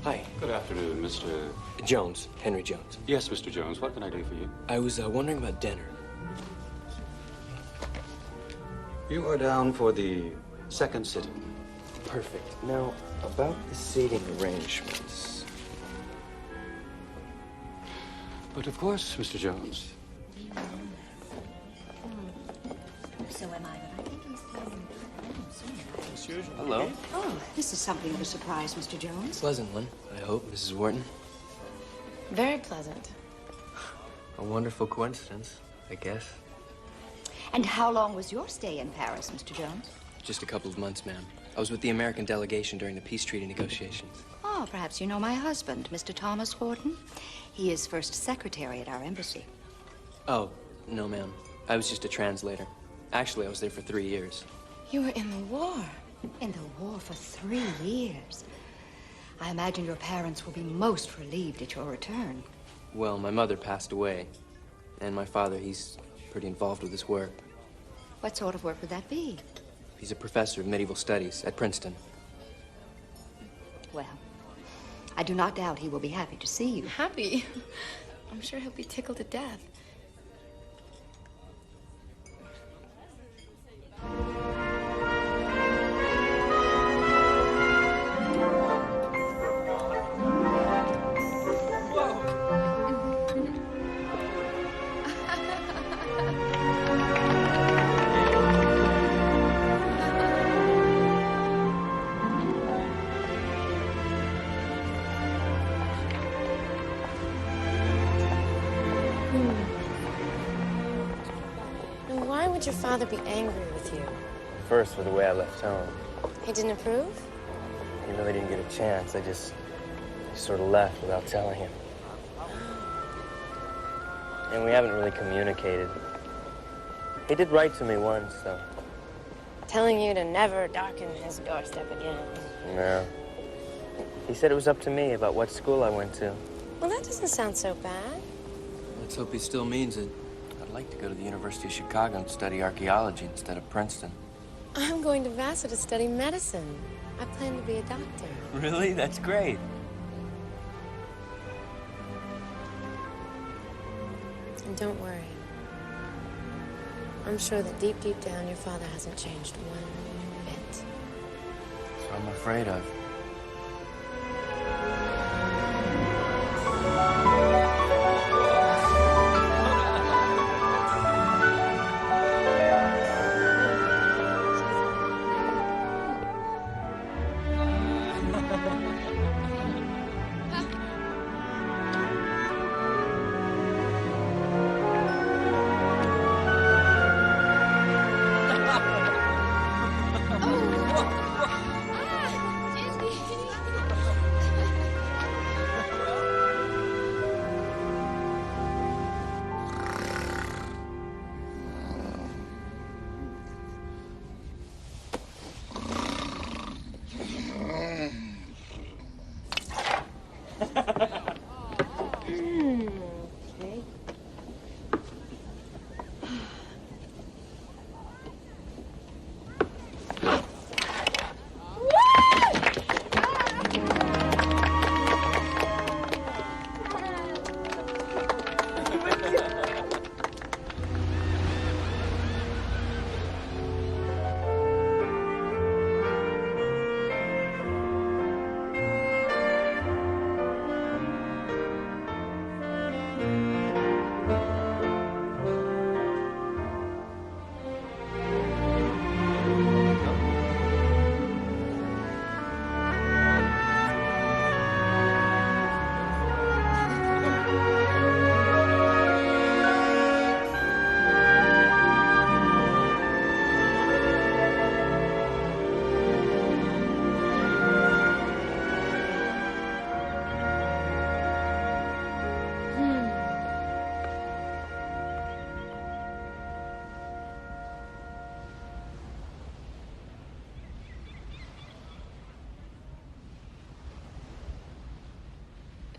Hi. Good afternoon, Mr. Jones, Henry Jones. Yes, Mr. Jones. What can I do for you? I was wondering about dinner. You are down for the second sitting. Perfect. Now, about the seating arrangements. But of course, Mr. Jones. So am I, but I think he's Hello. Oh, this is something of a surprise, Mr. Jones. Pleasant one, I hope, Mrs. Wharton. Very pleasant. A wonderful coincidence, I guess. And how long was your stay in Paris, Mr. Jones? Just a couple of months, ma'am. I was with the American delegation during the peace treaty negotiations. Oh, perhaps you know my husband, Mr. Thomas Horton. He is first secretary at our embassy. Oh, no, ma'am. I was just a translator. Actually, I was there for 3 years. You were in the war? In the war for 3 years? I imagine your parents will be most relieved at your return. Well, my mother passed away. And my father, he's pretty involved with his work. What sort of work would that be? He's a professor of medieval studies at Princeton. Well, I do not doubt he will be happy to see you. Happy? I'm sure he'll be tickled to death. Why would your father be angry with you? First, for the way I left home. He didn't approve? He really didn't get a chance. I just sort of left without telling him. And we haven't really communicated. He did write to me once, though. Telling you to never darken his doorstep again. No. He said it was up to me about what school I went to. Well, that doesn't sound so bad. Let's hope he still means it. I'd like to go to the University of Chicago and study archaeology instead of Princeton. I'm going to Vassar to study medicine. I plan to be a doctor. Really? That's great. And don't worry. I'm sure that deep, deep down, your father hasn't changed one bit. So I'm afraid of.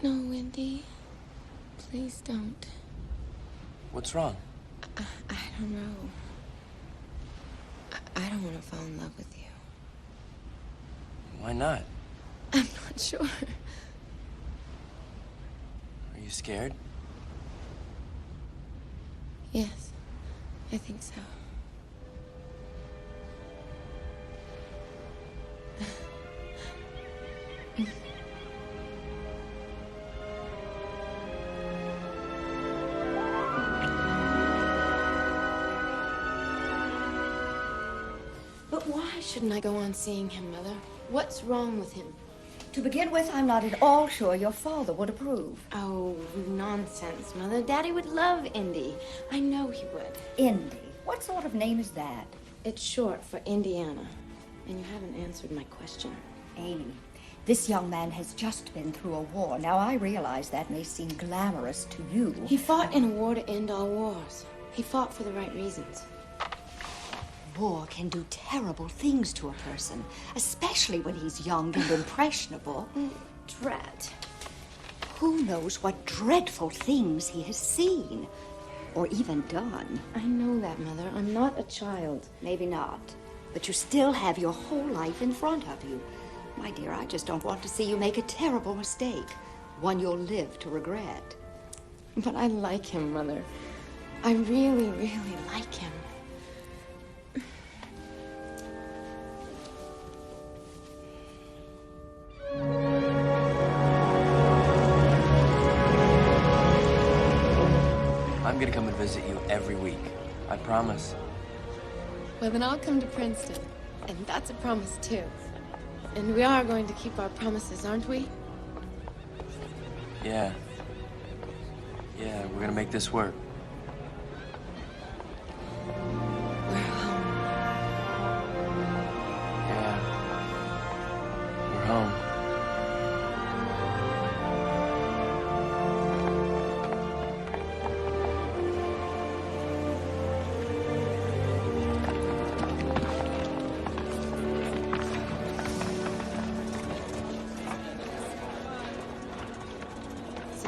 No, Wendy. Please don't. What's wrong? I don't know. I don't want to fall in love with you. Why not? I'm not sure. Are you scared? Yes, I think so. But why shouldn't I go on seeing him, Mother? What's wrong with him? To begin with, I'm not at all sure your father would approve. Oh, nonsense, Mother. Daddy would love Indy. I know he would. Indy? What sort of name is that? It's short for Indiana. And you haven't answered my question. Amy, this young man has just been through a war. Now, I realize that may seem glamorous to you. He fought in a war to end all wars. He fought for the right reasons. War can do terrible things to a person, especially when he's young and impressionable. Drat. Who knows what dreadful things he has seen, or even done. I know that, Mother. I'm not a child. Maybe not, but you still have your whole life in front of you. My dear, I just don't want to see you make a terrible mistake, one you'll live to regret. But I like him, Mother. I really, really like him. I'm gonna come and visit you every week. I promise. Well, then I'll come to Princeton. And that's a promise, too. And we are going to keep our promises, aren't we? Yeah. Yeah, we're gonna make this work. Yeah. We're home.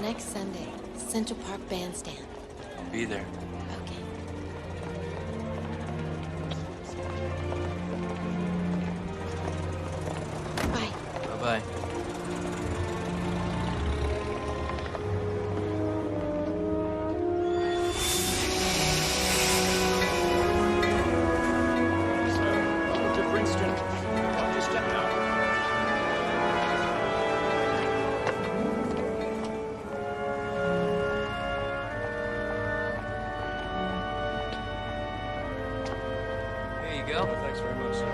Next Sunday, Central Park Bandstand. I'll be there. Okay. Bye. Bye-bye. Welcome to Princeton. Watch your step now. Thanks very much, sir.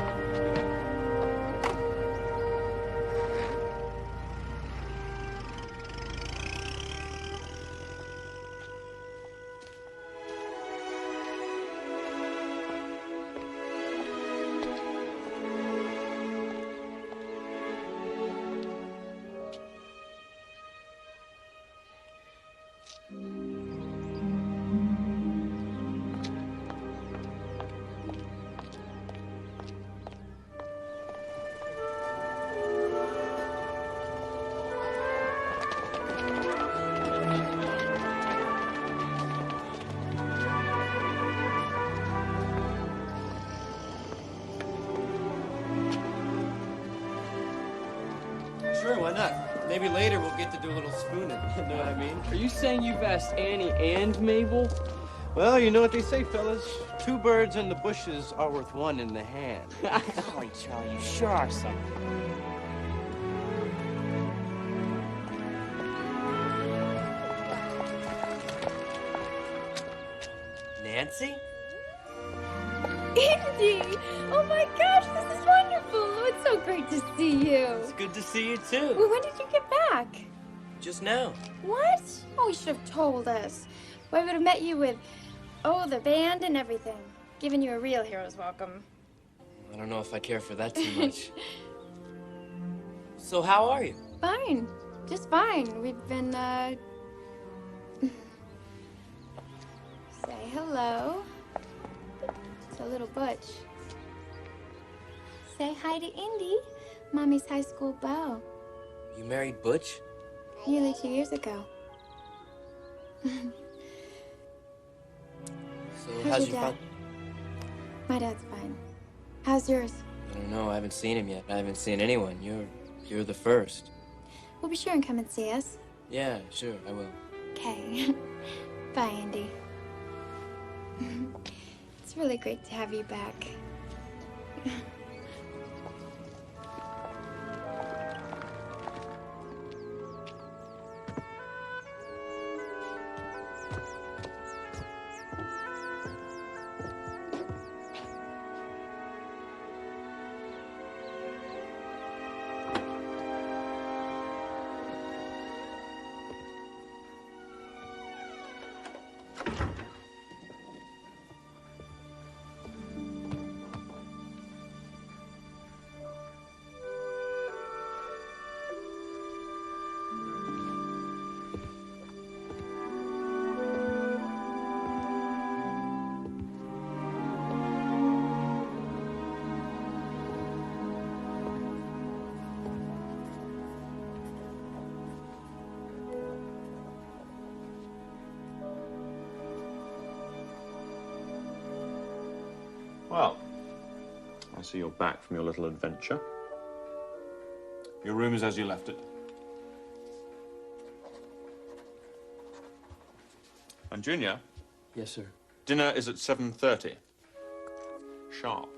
Sure, why not? Maybe later we'll get to do a little spooning. You know what I mean? Are you saying you've asked Annie and Mabel? Well, you know what they say, fellas. 2 birds in the bushes are worth 1 in the hand. Golly, Charlie, you sure are something. Nancy? Indy! Oh my gosh, this is wonderful! Oh, it's so great to see you. It's good to see you, too. Well, when did you get back? Just now. What? Oh, you should have told us. Well, I would have met you with, the band and everything. Giving you a real hero's welcome. I don't know if I care for that too much. So how are you? Fine. Just fine. We've been, Say hello. It's a little Butch. Say hi to Indy, Mommy's high school beau. You married Butch? Nearly 2 years ago. So How's how's your your dad? My dad's fine. How's yours? I don't know. I haven't seen him yet. I haven't seen anyone. You're the first. We'll be sure and come and see us. Yeah, sure, I will. Okay. Bye, Andy. It's really great to have you back. Well, I see you're back from your little adventure. Your room is as you left it. And Junior? Yes, sir. Dinner is at 7:30. Sharp.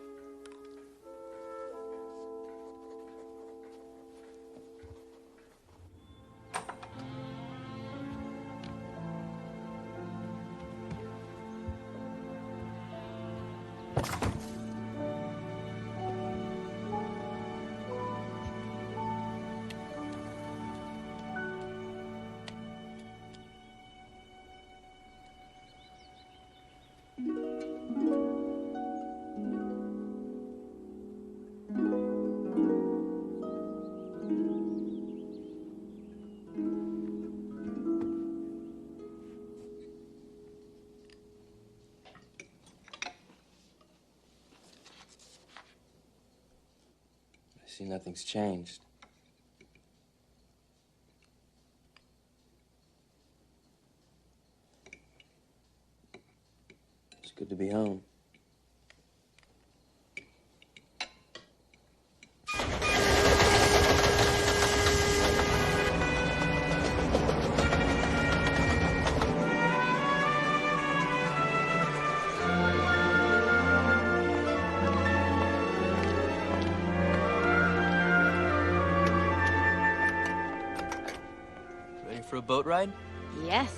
I see nothing's changed. It's good to be home. Ready for a boat ride? Yes.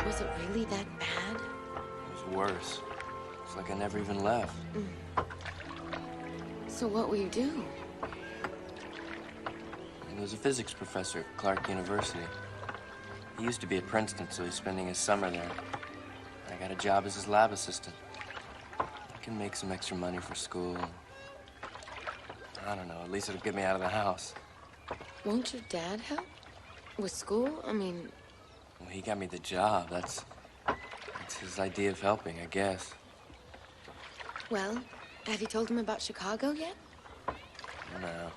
Was it really that bad? It was worse. It's like I never even left. So what will you do? And there was a physics professor at Clark University. He used to be at Princeton, so he's spending his summer there. I got a job as his lab assistant. I can make some extra money for school. I don't know, at least it'll get me out of the house. Won't your dad help? With school? I mean... Well, he got me the job. That's his idea of helping, I guess. Well, have you told him about Chicago yet? No.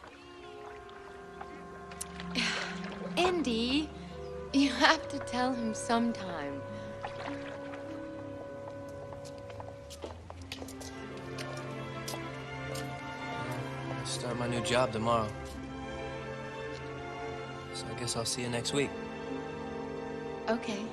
Andy, you have to tell him sometime. I start my new job tomorrow. So I guess I'll see you next week. Okay.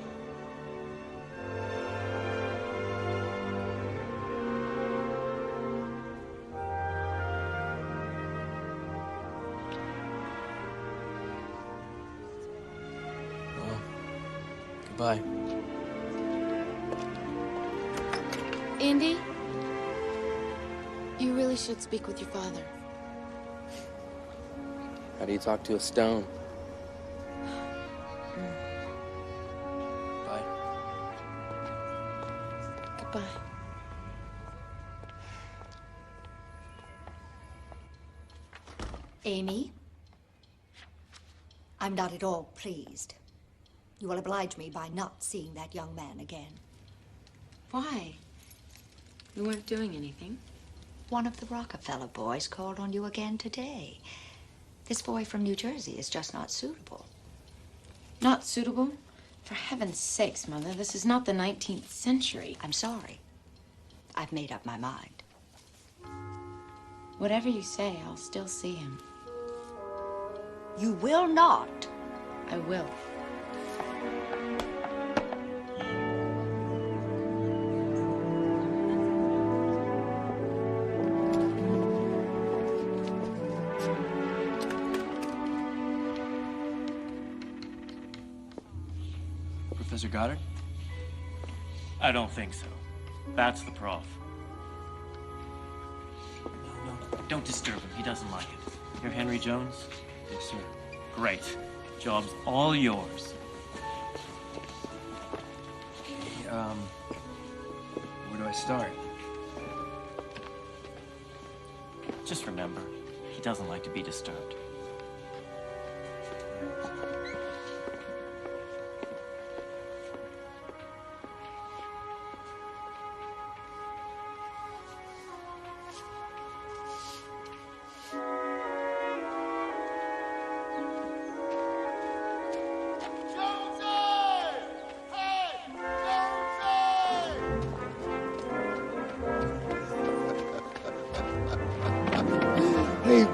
Well, goodbye. Andy, you really should speak with your father. How do you talk to a stone? Bye. Goodbye. Amy, I'm not at all pleased. You will oblige me by not seeing that young man again. Why? We weren't doing anything. One of the Rockefeller boys called on you again today. This boy from New Jersey is just not suitable. Not suitable? For heaven's sakes, Mother, this is not the 19th century. I'm sorry. I've made up my mind. Whatever you say, I'll still see him. You will not. I will. Professor Goddard? I don't think so. That's the prof. No, don't disturb him. He doesn't like it. You're Henry Jones? Yes, sir. Great. Job's all yours. Hey, where do I start? Just remember, he doesn't like to be disturbed.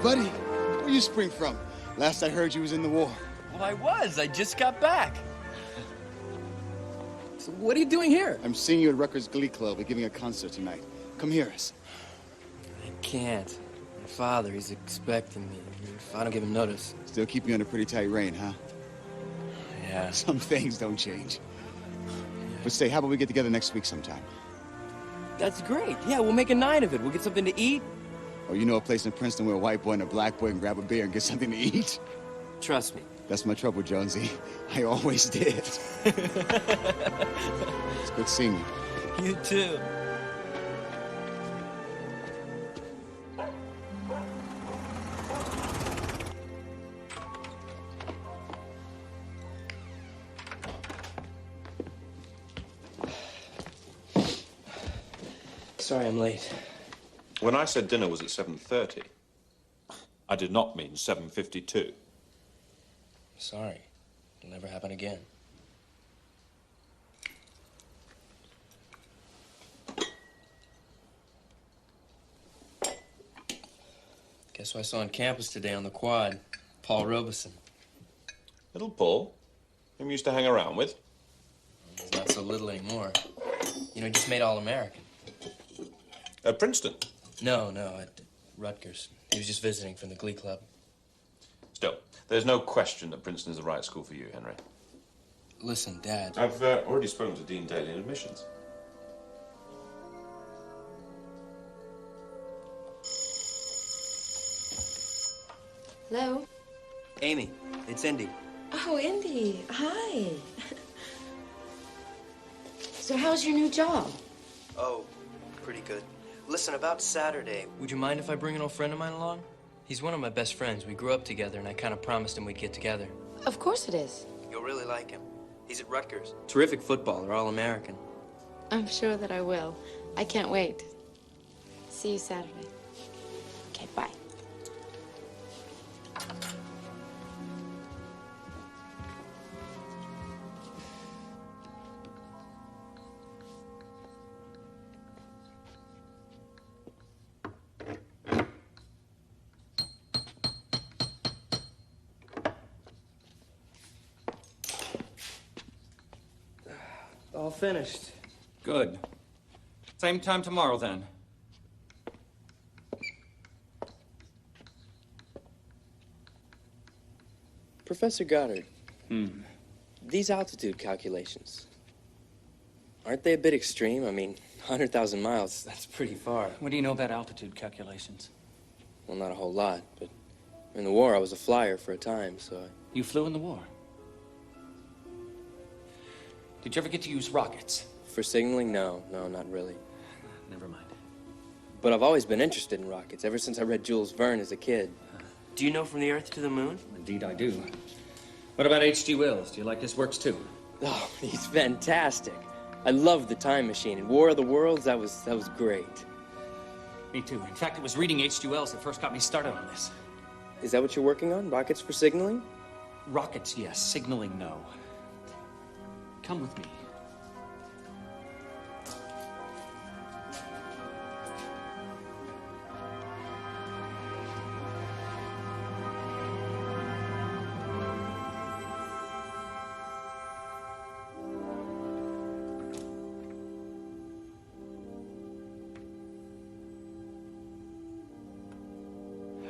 buddy. Where you spring from? Last I heard you was in the war. Well, I was. I just got back. So what are you doing here? I'm seeing you at Rutgers Glee Club. We're giving a concert tonight. Come hear us. I can't. My father, he's expecting me. If I don't give him notice. Still keep you on a pretty tight rein, huh? Yeah. Some things don't change. But say, how about we get together next week sometime? That's great. Yeah, we'll make a night of it. We'll get something to eat. Or you know a place in Princeton where a white boy and a black boy can grab a beer and get something to eat? Trust me. That's my trouble, Jonesy. I always did. It's good seeing you. You too. Sorry I'm late. When I said dinner was at 7:30, I did not mean 7:52. Sorry. It'll never happen again. Guess who I saw on campus today on the quad? Paul Robeson. Little Paul, whom you used to hang around with. He's not so little anymore. You know, he just made All-American. At Princeton? No, at Rutgers. He was just visiting from the Glee Club. Still, there's no question that Princeton is the right school for you, Henry. Listen, Dad. I've already spoken to Dean Daly in admissions. Hello? Amy, it's Indy. Oh, Indy. Hi. So how's your new job? Oh, pretty good. Listen, about Saturday, would you mind if I bring an old friend of mine along? He's one of my best friends. We grew up together, and I kind of promised him we'd get together. Of course it is. You'll really like him. He's at Rutgers. Terrific footballer, All-American. I'm sure that I will. I can't wait. See you Saturday. Okay, bye. All finished. Good. Same time tomorrow, then. Professor Goddard. These altitude calculations, aren't they a bit extreme? I mean, 100,000 miles, that's pretty far. What do you know about altitude calculations? Well, not a whole lot, but in the war, I was a flyer for a time, so You flew in the war? Did you ever get to use rockets? For signaling, no, not really. Never mind. But I've always been interested in rockets, ever since I read Jules Verne as a kid. Do you know From the Earth to the Moon? Indeed, I do. What about H.G. Wells? Do you like his works, too? Oh, he's fantastic. I love The Time Machine, and War of the Worlds, that was great. Me too. In fact, it was reading H.G. Wells that first got me started on this. Is that what you're working on? Rockets for signaling? Rockets, yes. Signaling, no. Come with me.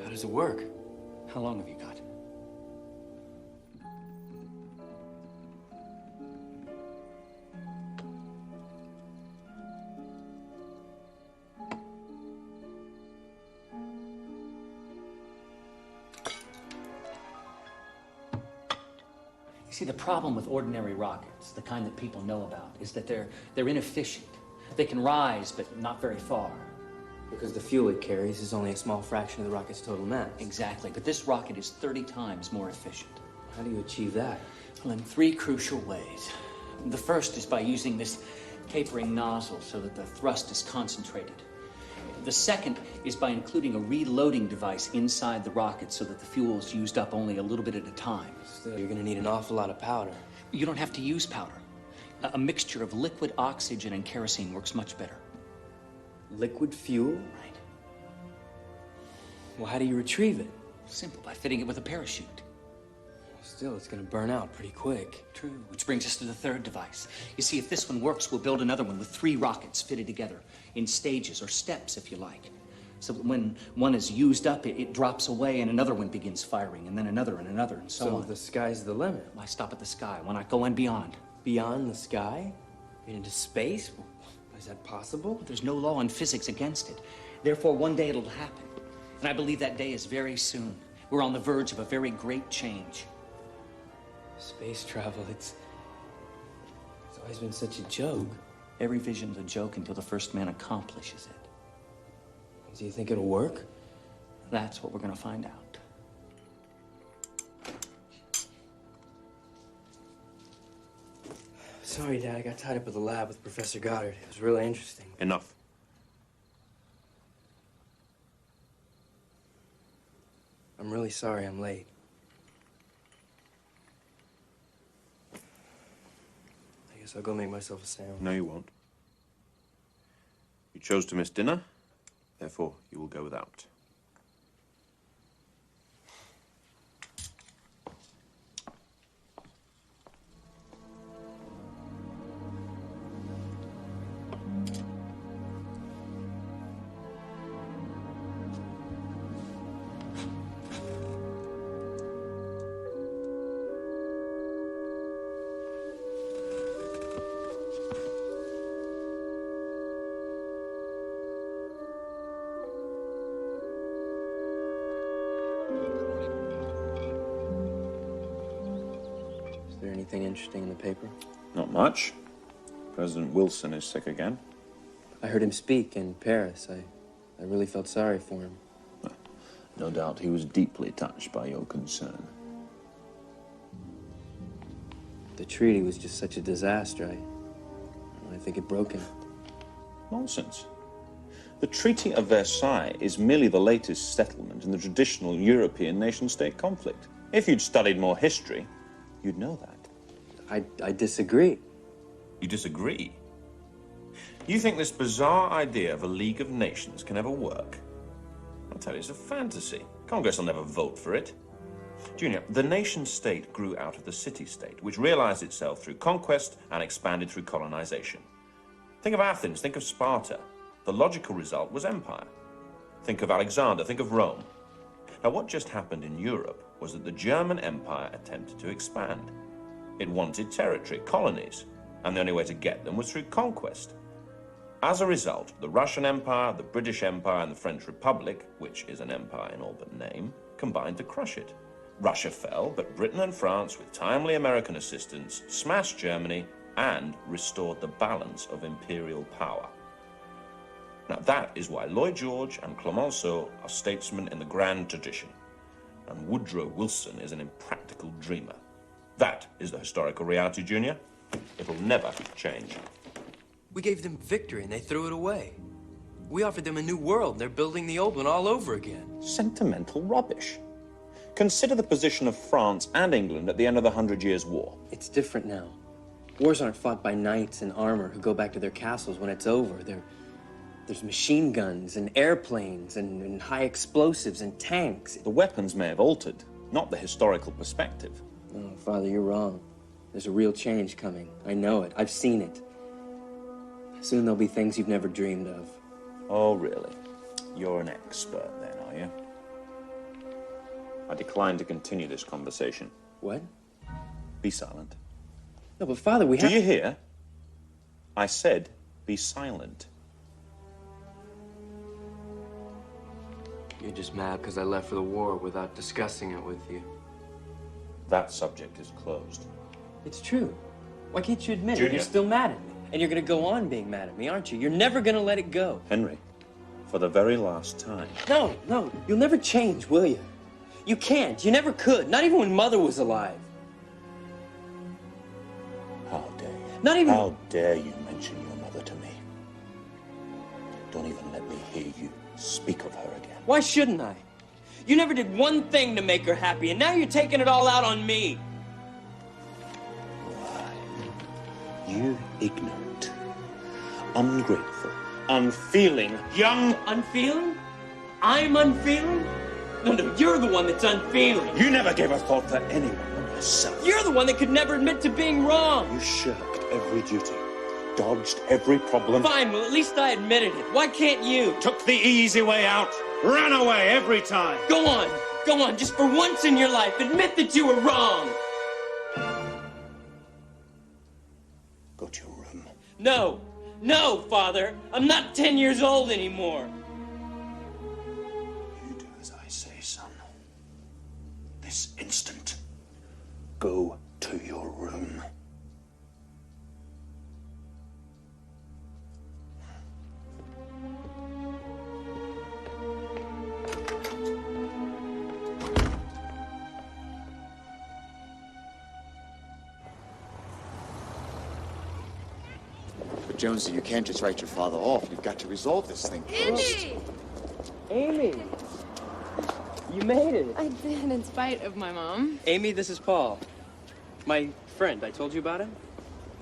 How does it work? How long have you got? You see, the problem with ordinary rockets, the kind that people know about, is that they're inefficient. They can rise, but not very far. Because the fuel it carries is only a small fraction of the rocket's total mass. Exactly, but this rocket is 30 times more efficient. How do you achieve that? Well, in 3 crucial ways. The first is by using this tapering nozzle so that the thrust is concentrated. The second is by including a reloading device inside the rocket so that the fuel is used up only a little bit at a time. Still, you're gonna need an awful lot of powder. You don't have to use powder. A mixture of liquid oxygen and kerosene works much better. Liquid fuel? Right. Well, how do you retrieve it? Simple, by fitting it with a parachute. Still, it's gonna burn out pretty quick. True, which brings us to the third device. You see, if this one works, we'll build another one with 3 rockets fitted together in stages, or steps, if you like. So that when one is used up, it drops away and another one begins firing, and then another and another, and so on. So the sky's the limit. Why stop at the sky? Why not go on beyond? Beyond the sky? Into space? Is that possible? There's no law in physics against it. Therefore, one day it'll happen. And I believe that day is very soon. We're on the verge of a very great change. Space travel, it's always been such a joke. Every vision's a joke until the first man accomplishes it. Do you think it'll work? That's what we're gonna find out. Sorry, Dad, I got tied up at the lab with Professor Goddard. It was really interesting. Enough. I'm really sorry I'm late. I guess I'll go make myself a sandwich. No, you won't. You chose to miss dinner, therefore you will go without. Is there anything interesting in the paper? Not much. President Wilson is sick again. I heard him speak in Paris. I really felt sorry for him. No doubt he was deeply touched by your concern. The treaty was just such a disaster. I think it broke him. Nonsense. The Treaty of Versailles is merely the latest settlement in the traditional European nation-state conflict. If you'd studied more history, you'd know that. I disagree. You disagree? You think this bizarre idea of a League of Nations can ever work? I'll tell you, it's a fantasy. Congress will never vote for it. Junior, the nation-state grew out of the city-state, which realized itself through conquest and expanded through colonization. Think of Athens, think of Sparta. The logical result was empire. Think of Alexander, think of Rome. Now, what just happened in Europe was that the German Empire attempted to expand. It wanted territory, colonies, and the only way to get them was through conquest. As a result, the Russian Empire, the British Empire, and the French Republic, which is an empire in all but name, combined to crush it. Russia fell, but Britain and France, with timely American assistance, smashed Germany and restored the balance of imperial power. Now, that is why Lloyd George and Clemenceau are statesmen in the grand tradition, and Woodrow Wilson is an impractical dreamer. That is the historical reality, Junior. It will never change. We gave them victory and they threw it away. We offered them a new world and they're building the old one all over again. Sentimental rubbish. Consider the position of France and England at the end of the 100 Years' War. It's different now. Wars aren't fought by knights in armor who go back to their castles when it's over. There's machine guns and airplanes and high explosives and tanks. The weapons may have altered, not the historical perspective. Oh, Father, you're wrong. There's a real change coming. I know it. I've seen it. Soon there'll be things you've never dreamed of. Oh, really? You're an expert then, are you? I decline to continue this conversation. What? Be silent. No, but Father, we have... Do you hear? I said, be silent. You're just mad because I left for the war without discussing it with you. That subject is closed. It's true. Why can't you admit Junior. it? You're still mad at me. And you're going to go on being mad at me, aren't you? You're never going to let it go. Henry, for the very last time. No, you'll never change, will you? You can't. You never could. Not even when Mother was alive. How dare you? Not even... How dare you mention your mother to me? Don't even let me hear you speak of her again. Why shouldn't I? You never did one thing to make her happy, and now you're taking it all out on me. You ignorant, ungrateful, unfeeling, young... Unfeeling? I'm unfeeling? No, you're the one that's unfeeling. You never gave a thought for anyone but yourself. You're the one that could never admit to being wrong. You shirked every duty, dodged every problem. Fine, well, at least I admitted it. Why can't you? Took the easy way out. Ran away every time. Go on, just for once in your life, admit that you were wrong. Go to your room. No, Father. I'm not 10 years old anymore. You do as I say, son. This instant. Go to your room. But Jonesy, you can't just write your father off. You've got to resolve this thing first. Amy! You made it. I did, in spite of my mom. Amy, this is Paul. My friend. I told you about him?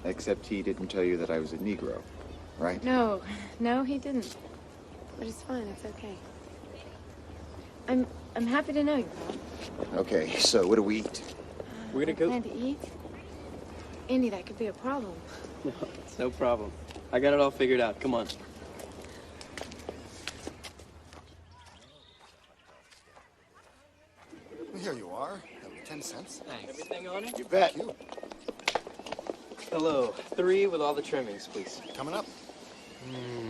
Except he didn't tell you that I was a Negro, right? No, he didn't. But it's fine, it's okay. I'm happy to know you, Paul. Okay, so what do we eat? We're gonna go... Plan to eat? Andy, that could be a problem. No, it's no problem. I got it all figured out. Come on. Well, here you are. 10 cents. Thanks. Everything on it? You bet. Hello. 3 with all the trimmings, please. Coming up.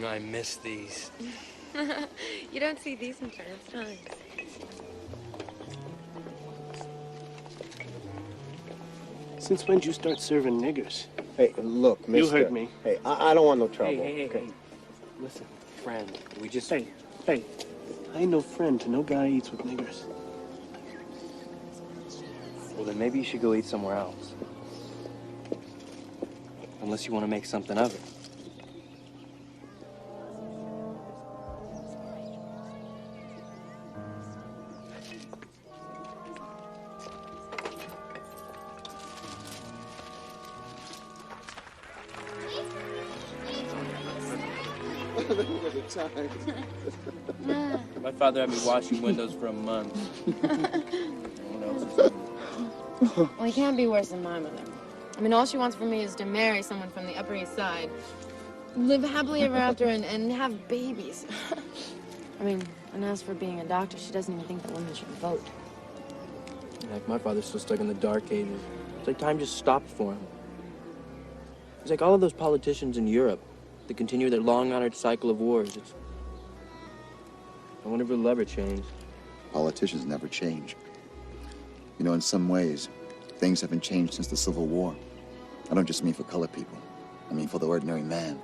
I miss these. You don't see these in times. Since when did you start serving niggers? Hey, look, mister. You heard me. Hey, I don't want no trouble. Hey. Listen, friend. We just... Hey, I ain't no friend to no guy who eats with niggers. Well, then maybe you should go eat somewhere else. Unless you want to make something of it. My father had me washing windows for a month. Well, he can't be worse than my mother. I mean, all she wants from me is to marry someone from the Upper East Side, live happily ever after, and have babies. I mean, and as for being a doctor, she doesn't even think that women should vote. Like, my father's still stuck in the dark ages. It's like time just stopped for him. It's like all of those politicians in Europe that continue their long-honored cycle of wars. I wonder if it'll ever change. Politicians never change. You know, in some ways, things haven't changed since the Civil War. I don't just mean for colored people. I mean for the ordinary man.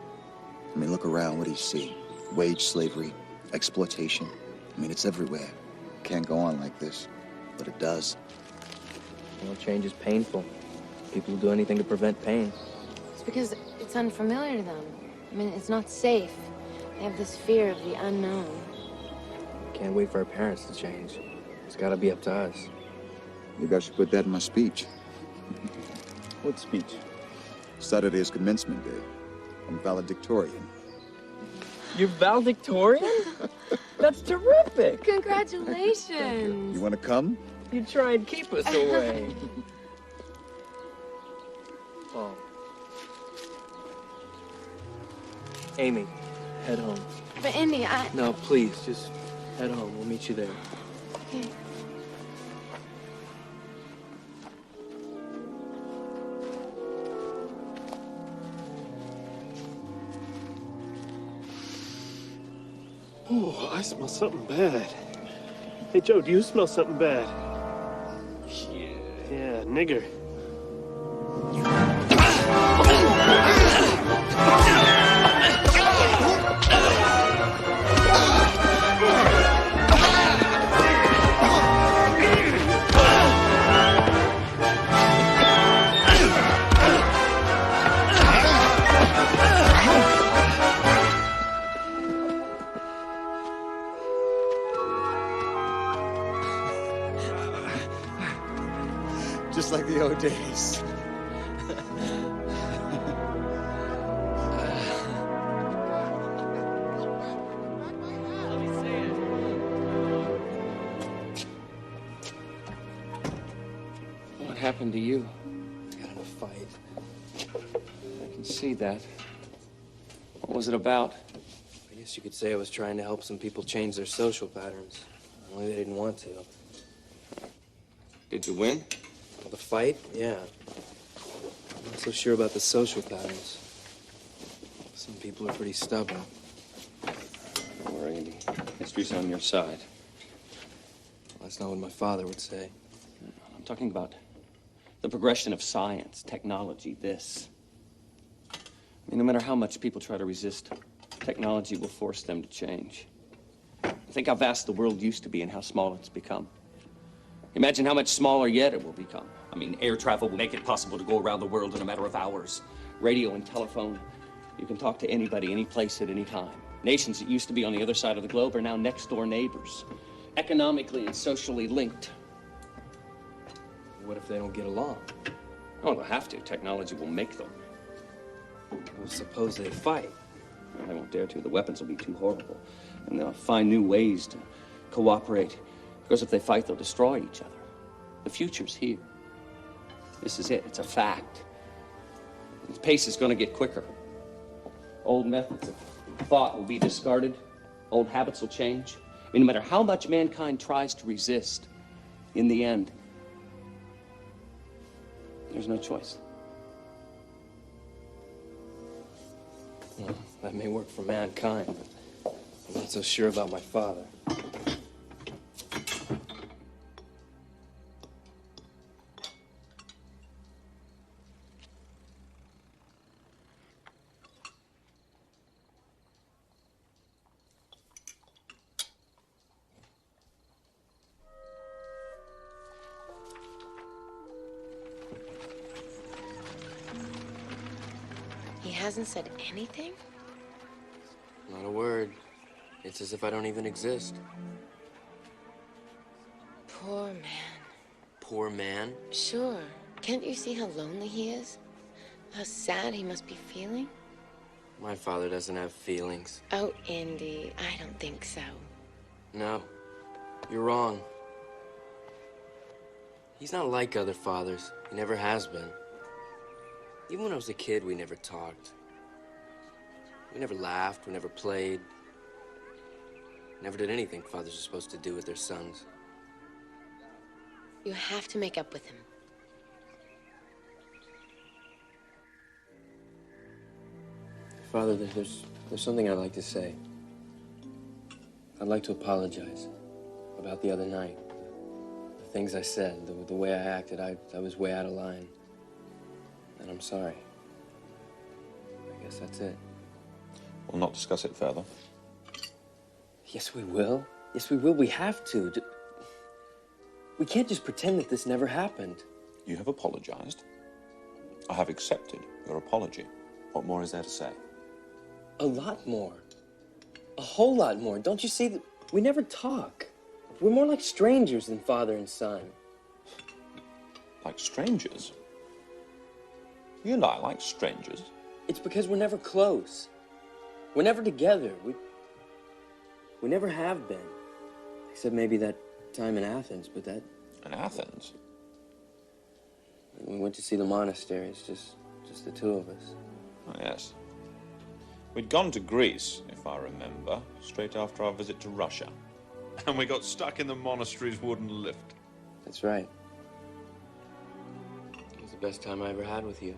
I mean, look around, what do you see? Wage slavery, exploitation. I mean, it's everywhere. It can't go on like this, but it does. You know, change is painful. People will do anything to prevent pain. It's because it's unfamiliar to them. I mean, it's not safe. They have this fear of the unknown. Can't wait for our parents to change. It's gotta be up to us. Maybe I should put that in my speech. What speech? Saturday is commencement day. I'm valedictorian. You're valedictorian? That's terrific! Congratulations! You want to come? You try and keep us away. Oh. Amy, head home. But Andy, No, please, just head home. We'll meet you there. Okay. Oh, I smell something bad. Hey, Joe, do you smell something bad? Yeah, nigger. Just like the old days. happened to you? Got in a fight. I can see that. What was it about? I guess you could say I was trying to help some people change their social patterns. Only they didn't want to. Did you win? Well, the fight? Yeah. I'm not so sure about the social patterns. Some people are pretty stubborn. Don't worry, Andy. History's on your side. Well, that's not what my father would say. I'm talking about the progression of science, technology, this. I mean, no matter how much people try to resist, technology will force them to change. Think how vast the world used to be and how small it's become. Imagine how much smaller yet it will become. I mean, air travel will make it possible to go around the world in a matter of hours. Radio and telephone, you can talk to anybody, any place, at any time. Nations that used to be on the other side of the globe are now next-door neighbors, economically and socially linked. What if they don't get along? Oh, they'll have to. Technology will make them. Well, suppose they fight. Well, they won't dare to. The weapons will be too horrible. And they'll find new ways to cooperate. Because if they fight, they'll destroy each other. The future's here. This is it. It's a fact. The pace is going to get quicker. Old methods of thought will be discarded. Old habits will change. I mean, no matter how much mankind tries to resist, in the end, there's no choice. Well, that may work for mankind, but I'm not so sure about my father. He hasn't said anything? Not a word. It's as if I don't even exist. Poor man. Poor man? Sure. Can't you see how lonely he is? How sad he must be feeling? My father doesn't have feelings. Oh, Indy, I don't think so. No, you're wrong. He's not like other fathers. He never has been. Even when I was a kid, we never talked. We never laughed, we never played. Never did anything fathers are supposed to do with their sons. You have to make up with him. Father, there's something I'd like to say. I'd like to apologize about the other night. The things I said, the way I acted, I was way out of line. And I'm sorry. I guess that's it. We'll not discuss it further. Yes, we will. Yes, we will. We have to. We can't just pretend that this never happened. You have apologized. I have accepted your apology. What more is there to say? A lot more. A whole lot more. Don't you see that we never talk? We're more like strangers than father and son. Like strangers? You lie like strangers. It's because we're never close. We're never together. We never have been. Except maybe that time in Athens, but that... In Athens? We went to see the monasteries, just the two of us. Oh, yes. We'd gone to Greece, if I remember, straight after our visit to Russia. And we got stuck in the monastery's wooden lift. That's right. It was the best time I ever had with you.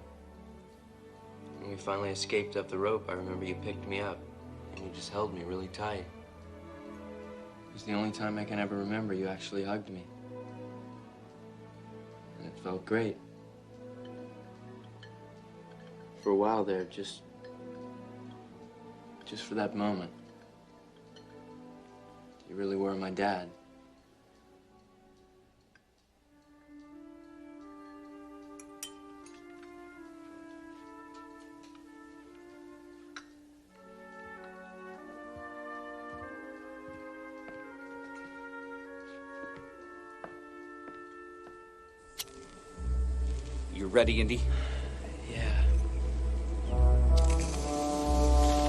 When we finally escaped up the rope, I remember you picked me up, and you just held me really tight. It was the only time I can ever remember you actually hugged me. And it felt great. For a while there, just for that moment. You really were my dad. You ready, Indy? Yeah.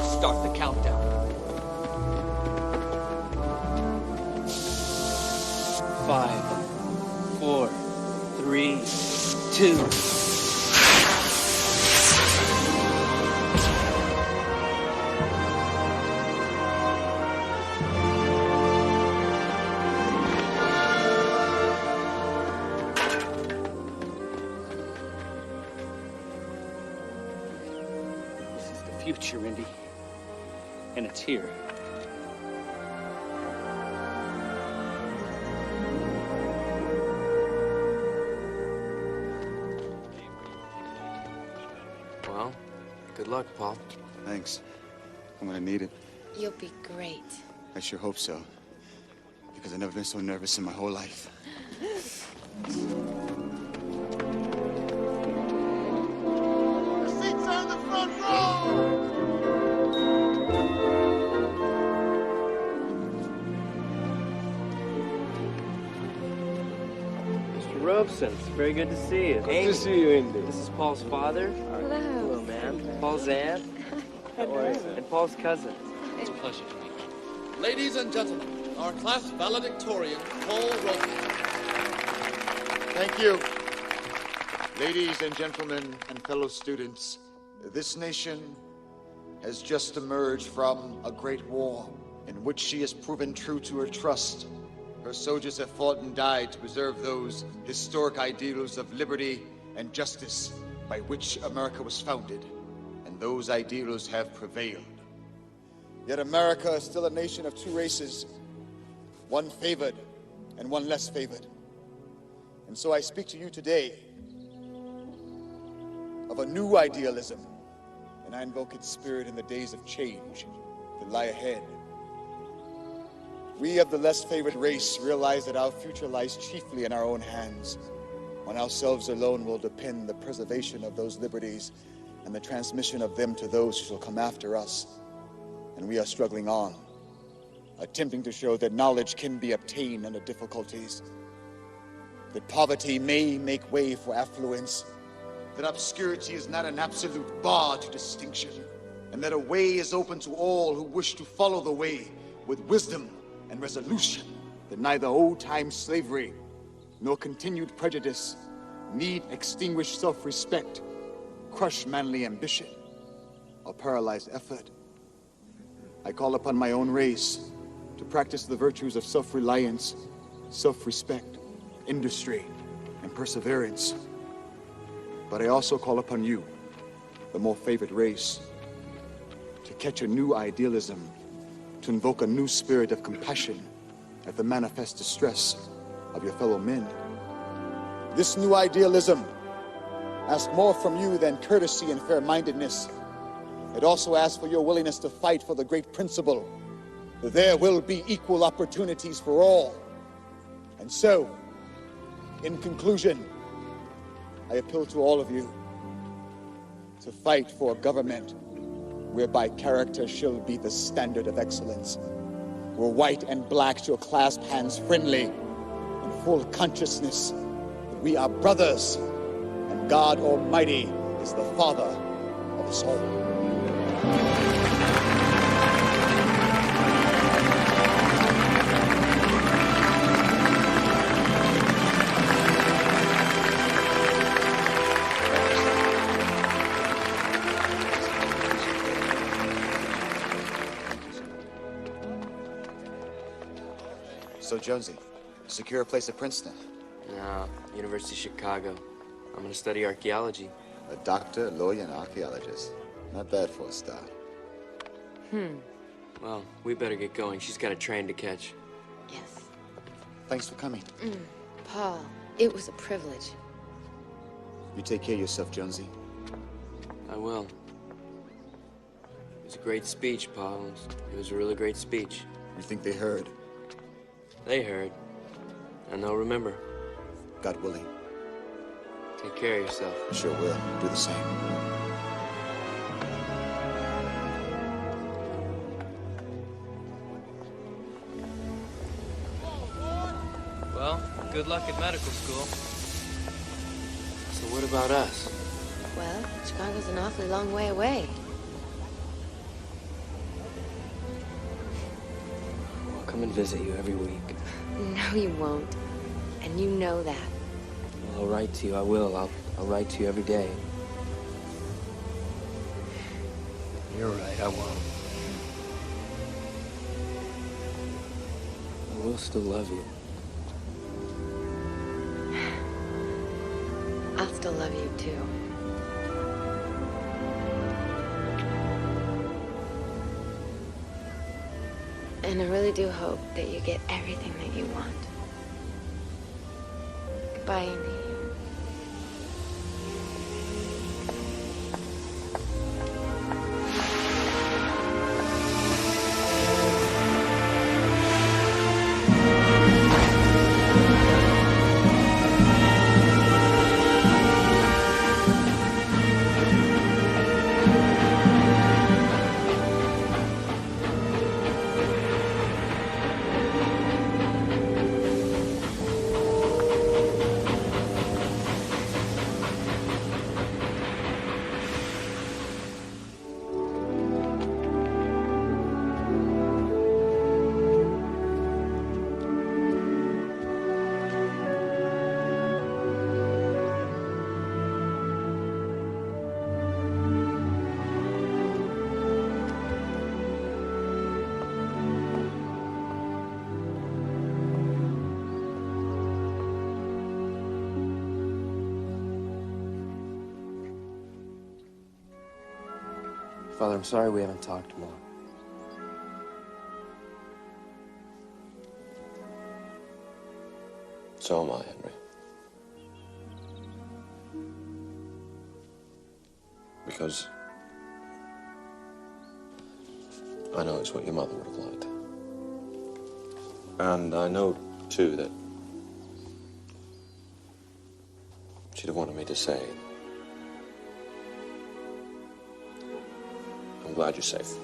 Start the countdown. 5, 4, 3, 2. This is the future, Indy. And it's here. Well, good luck, Paul. Thanks. I'm gonna need it. You'll be great. I sure hope so. Because I've never been so nervous in my whole life. The seats are in the front row! Mr. Robeson, it's very good to see you. Good to see you, Indy. This is Paul's father. Hello. Hello, ma'am. Paul's aunt. And Paul's cousin. It's a pleasure to meet you. Ladies and gentlemen, our class valedictorian, Paul Robeson. Thank you. Ladies and gentlemen and fellow students, this nation has just emerged from a great war in which she has proven true to her trust. Her soldiers have fought and died to preserve those historic ideals of liberty and justice by which America was founded, and those ideals have prevailed. Yet America is still a nation of two races, one favored and one less favored. And so I speak to you today of a new idealism, and I invoke its spirit in the days of change that lie ahead. We of the less favored race realize that our future lies chiefly in our own hands. On ourselves alone will depend the preservation of those liberties and the transmission of them to those who shall come after us. And we are struggling on, attempting to show that knowledge can be obtained under difficulties, that poverty may make way for affluence, that obscurity is not an absolute bar to distinction, and that a way is open to all who wish to follow the way with wisdom and resolution, that neither old-time slavery nor continued prejudice need extinguish self-respect, crush manly ambition, or paralyze effort. I call upon my own race to practice the virtues of self-reliance, self-respect, industry, and perseverance. But I also call upon you, the more favored race, to catch a new idealism, to invoke a new spirit of compassion at the manifest distress of your fellow men. This new idealism asks more from you than courtesy and fair-mindedness. It also asks for your willingness to fight for the great principle that there will be equal opportunities for all. And so, in conclusion, I appeal to all of you to fight for a government whereby character shall be the standard of excellence, where white and black shall clasp hands friendly in full consciousness that we are brothers and God Almighty is the Father of us all. So, Jonesy, secure a place at Princeton? No, University of Chicago. I'm gonna study archaeology. A doctor, lawyer, and archaeologist. Not bad for a start. Well, we better get going. She's got a train to catch. Yes. Thanks for coming. Paul, it was a privilege. You take care of yourself, Jonesy. I will. It was a great speech, Paul. It was a really great speech. You think they heard? They heard. And they'll remember. God willing. Take care of yourself. Sure will. Do the same. Well, good luck at medical school. So what about us? Well, Chicago's an awfully long way away. I'll come and visit you every week. No, you won't. And you know that. Well, I'll write to you. I will. I'll write to you every day. You're right, I won't. I will still love you. I'll still love you, too. And I really do hope that you get everything that you want. Goodbye, Amy. Father, I'm sorry we haven't talked more. So am I, Henry. Because I know it's what your mother would have liked. And I know, too, that she'd have wanted me to say, I'm glad you're safe.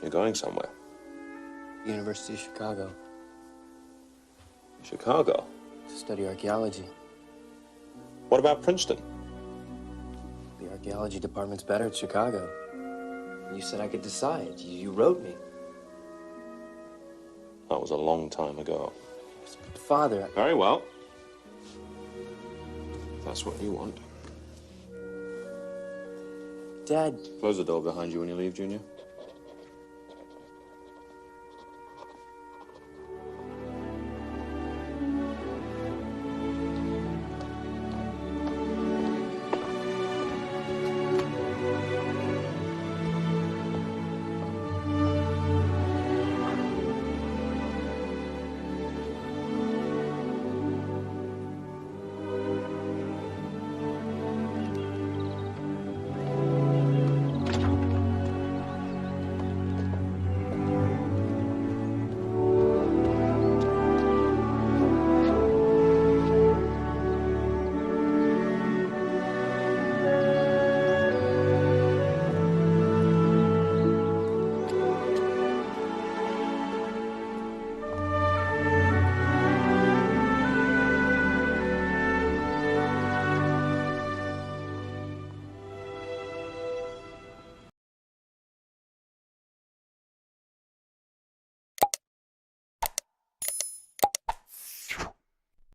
You're going somewhere. University of Chicago. Chicago? To study archaeology. What about Princeton? The archaeology department's better at Chicago. You said I could decide. You wrote me. That was a long time ago. But Father... Very well. If that's what you want. Dad... Close the door behind you when you leave, Junior.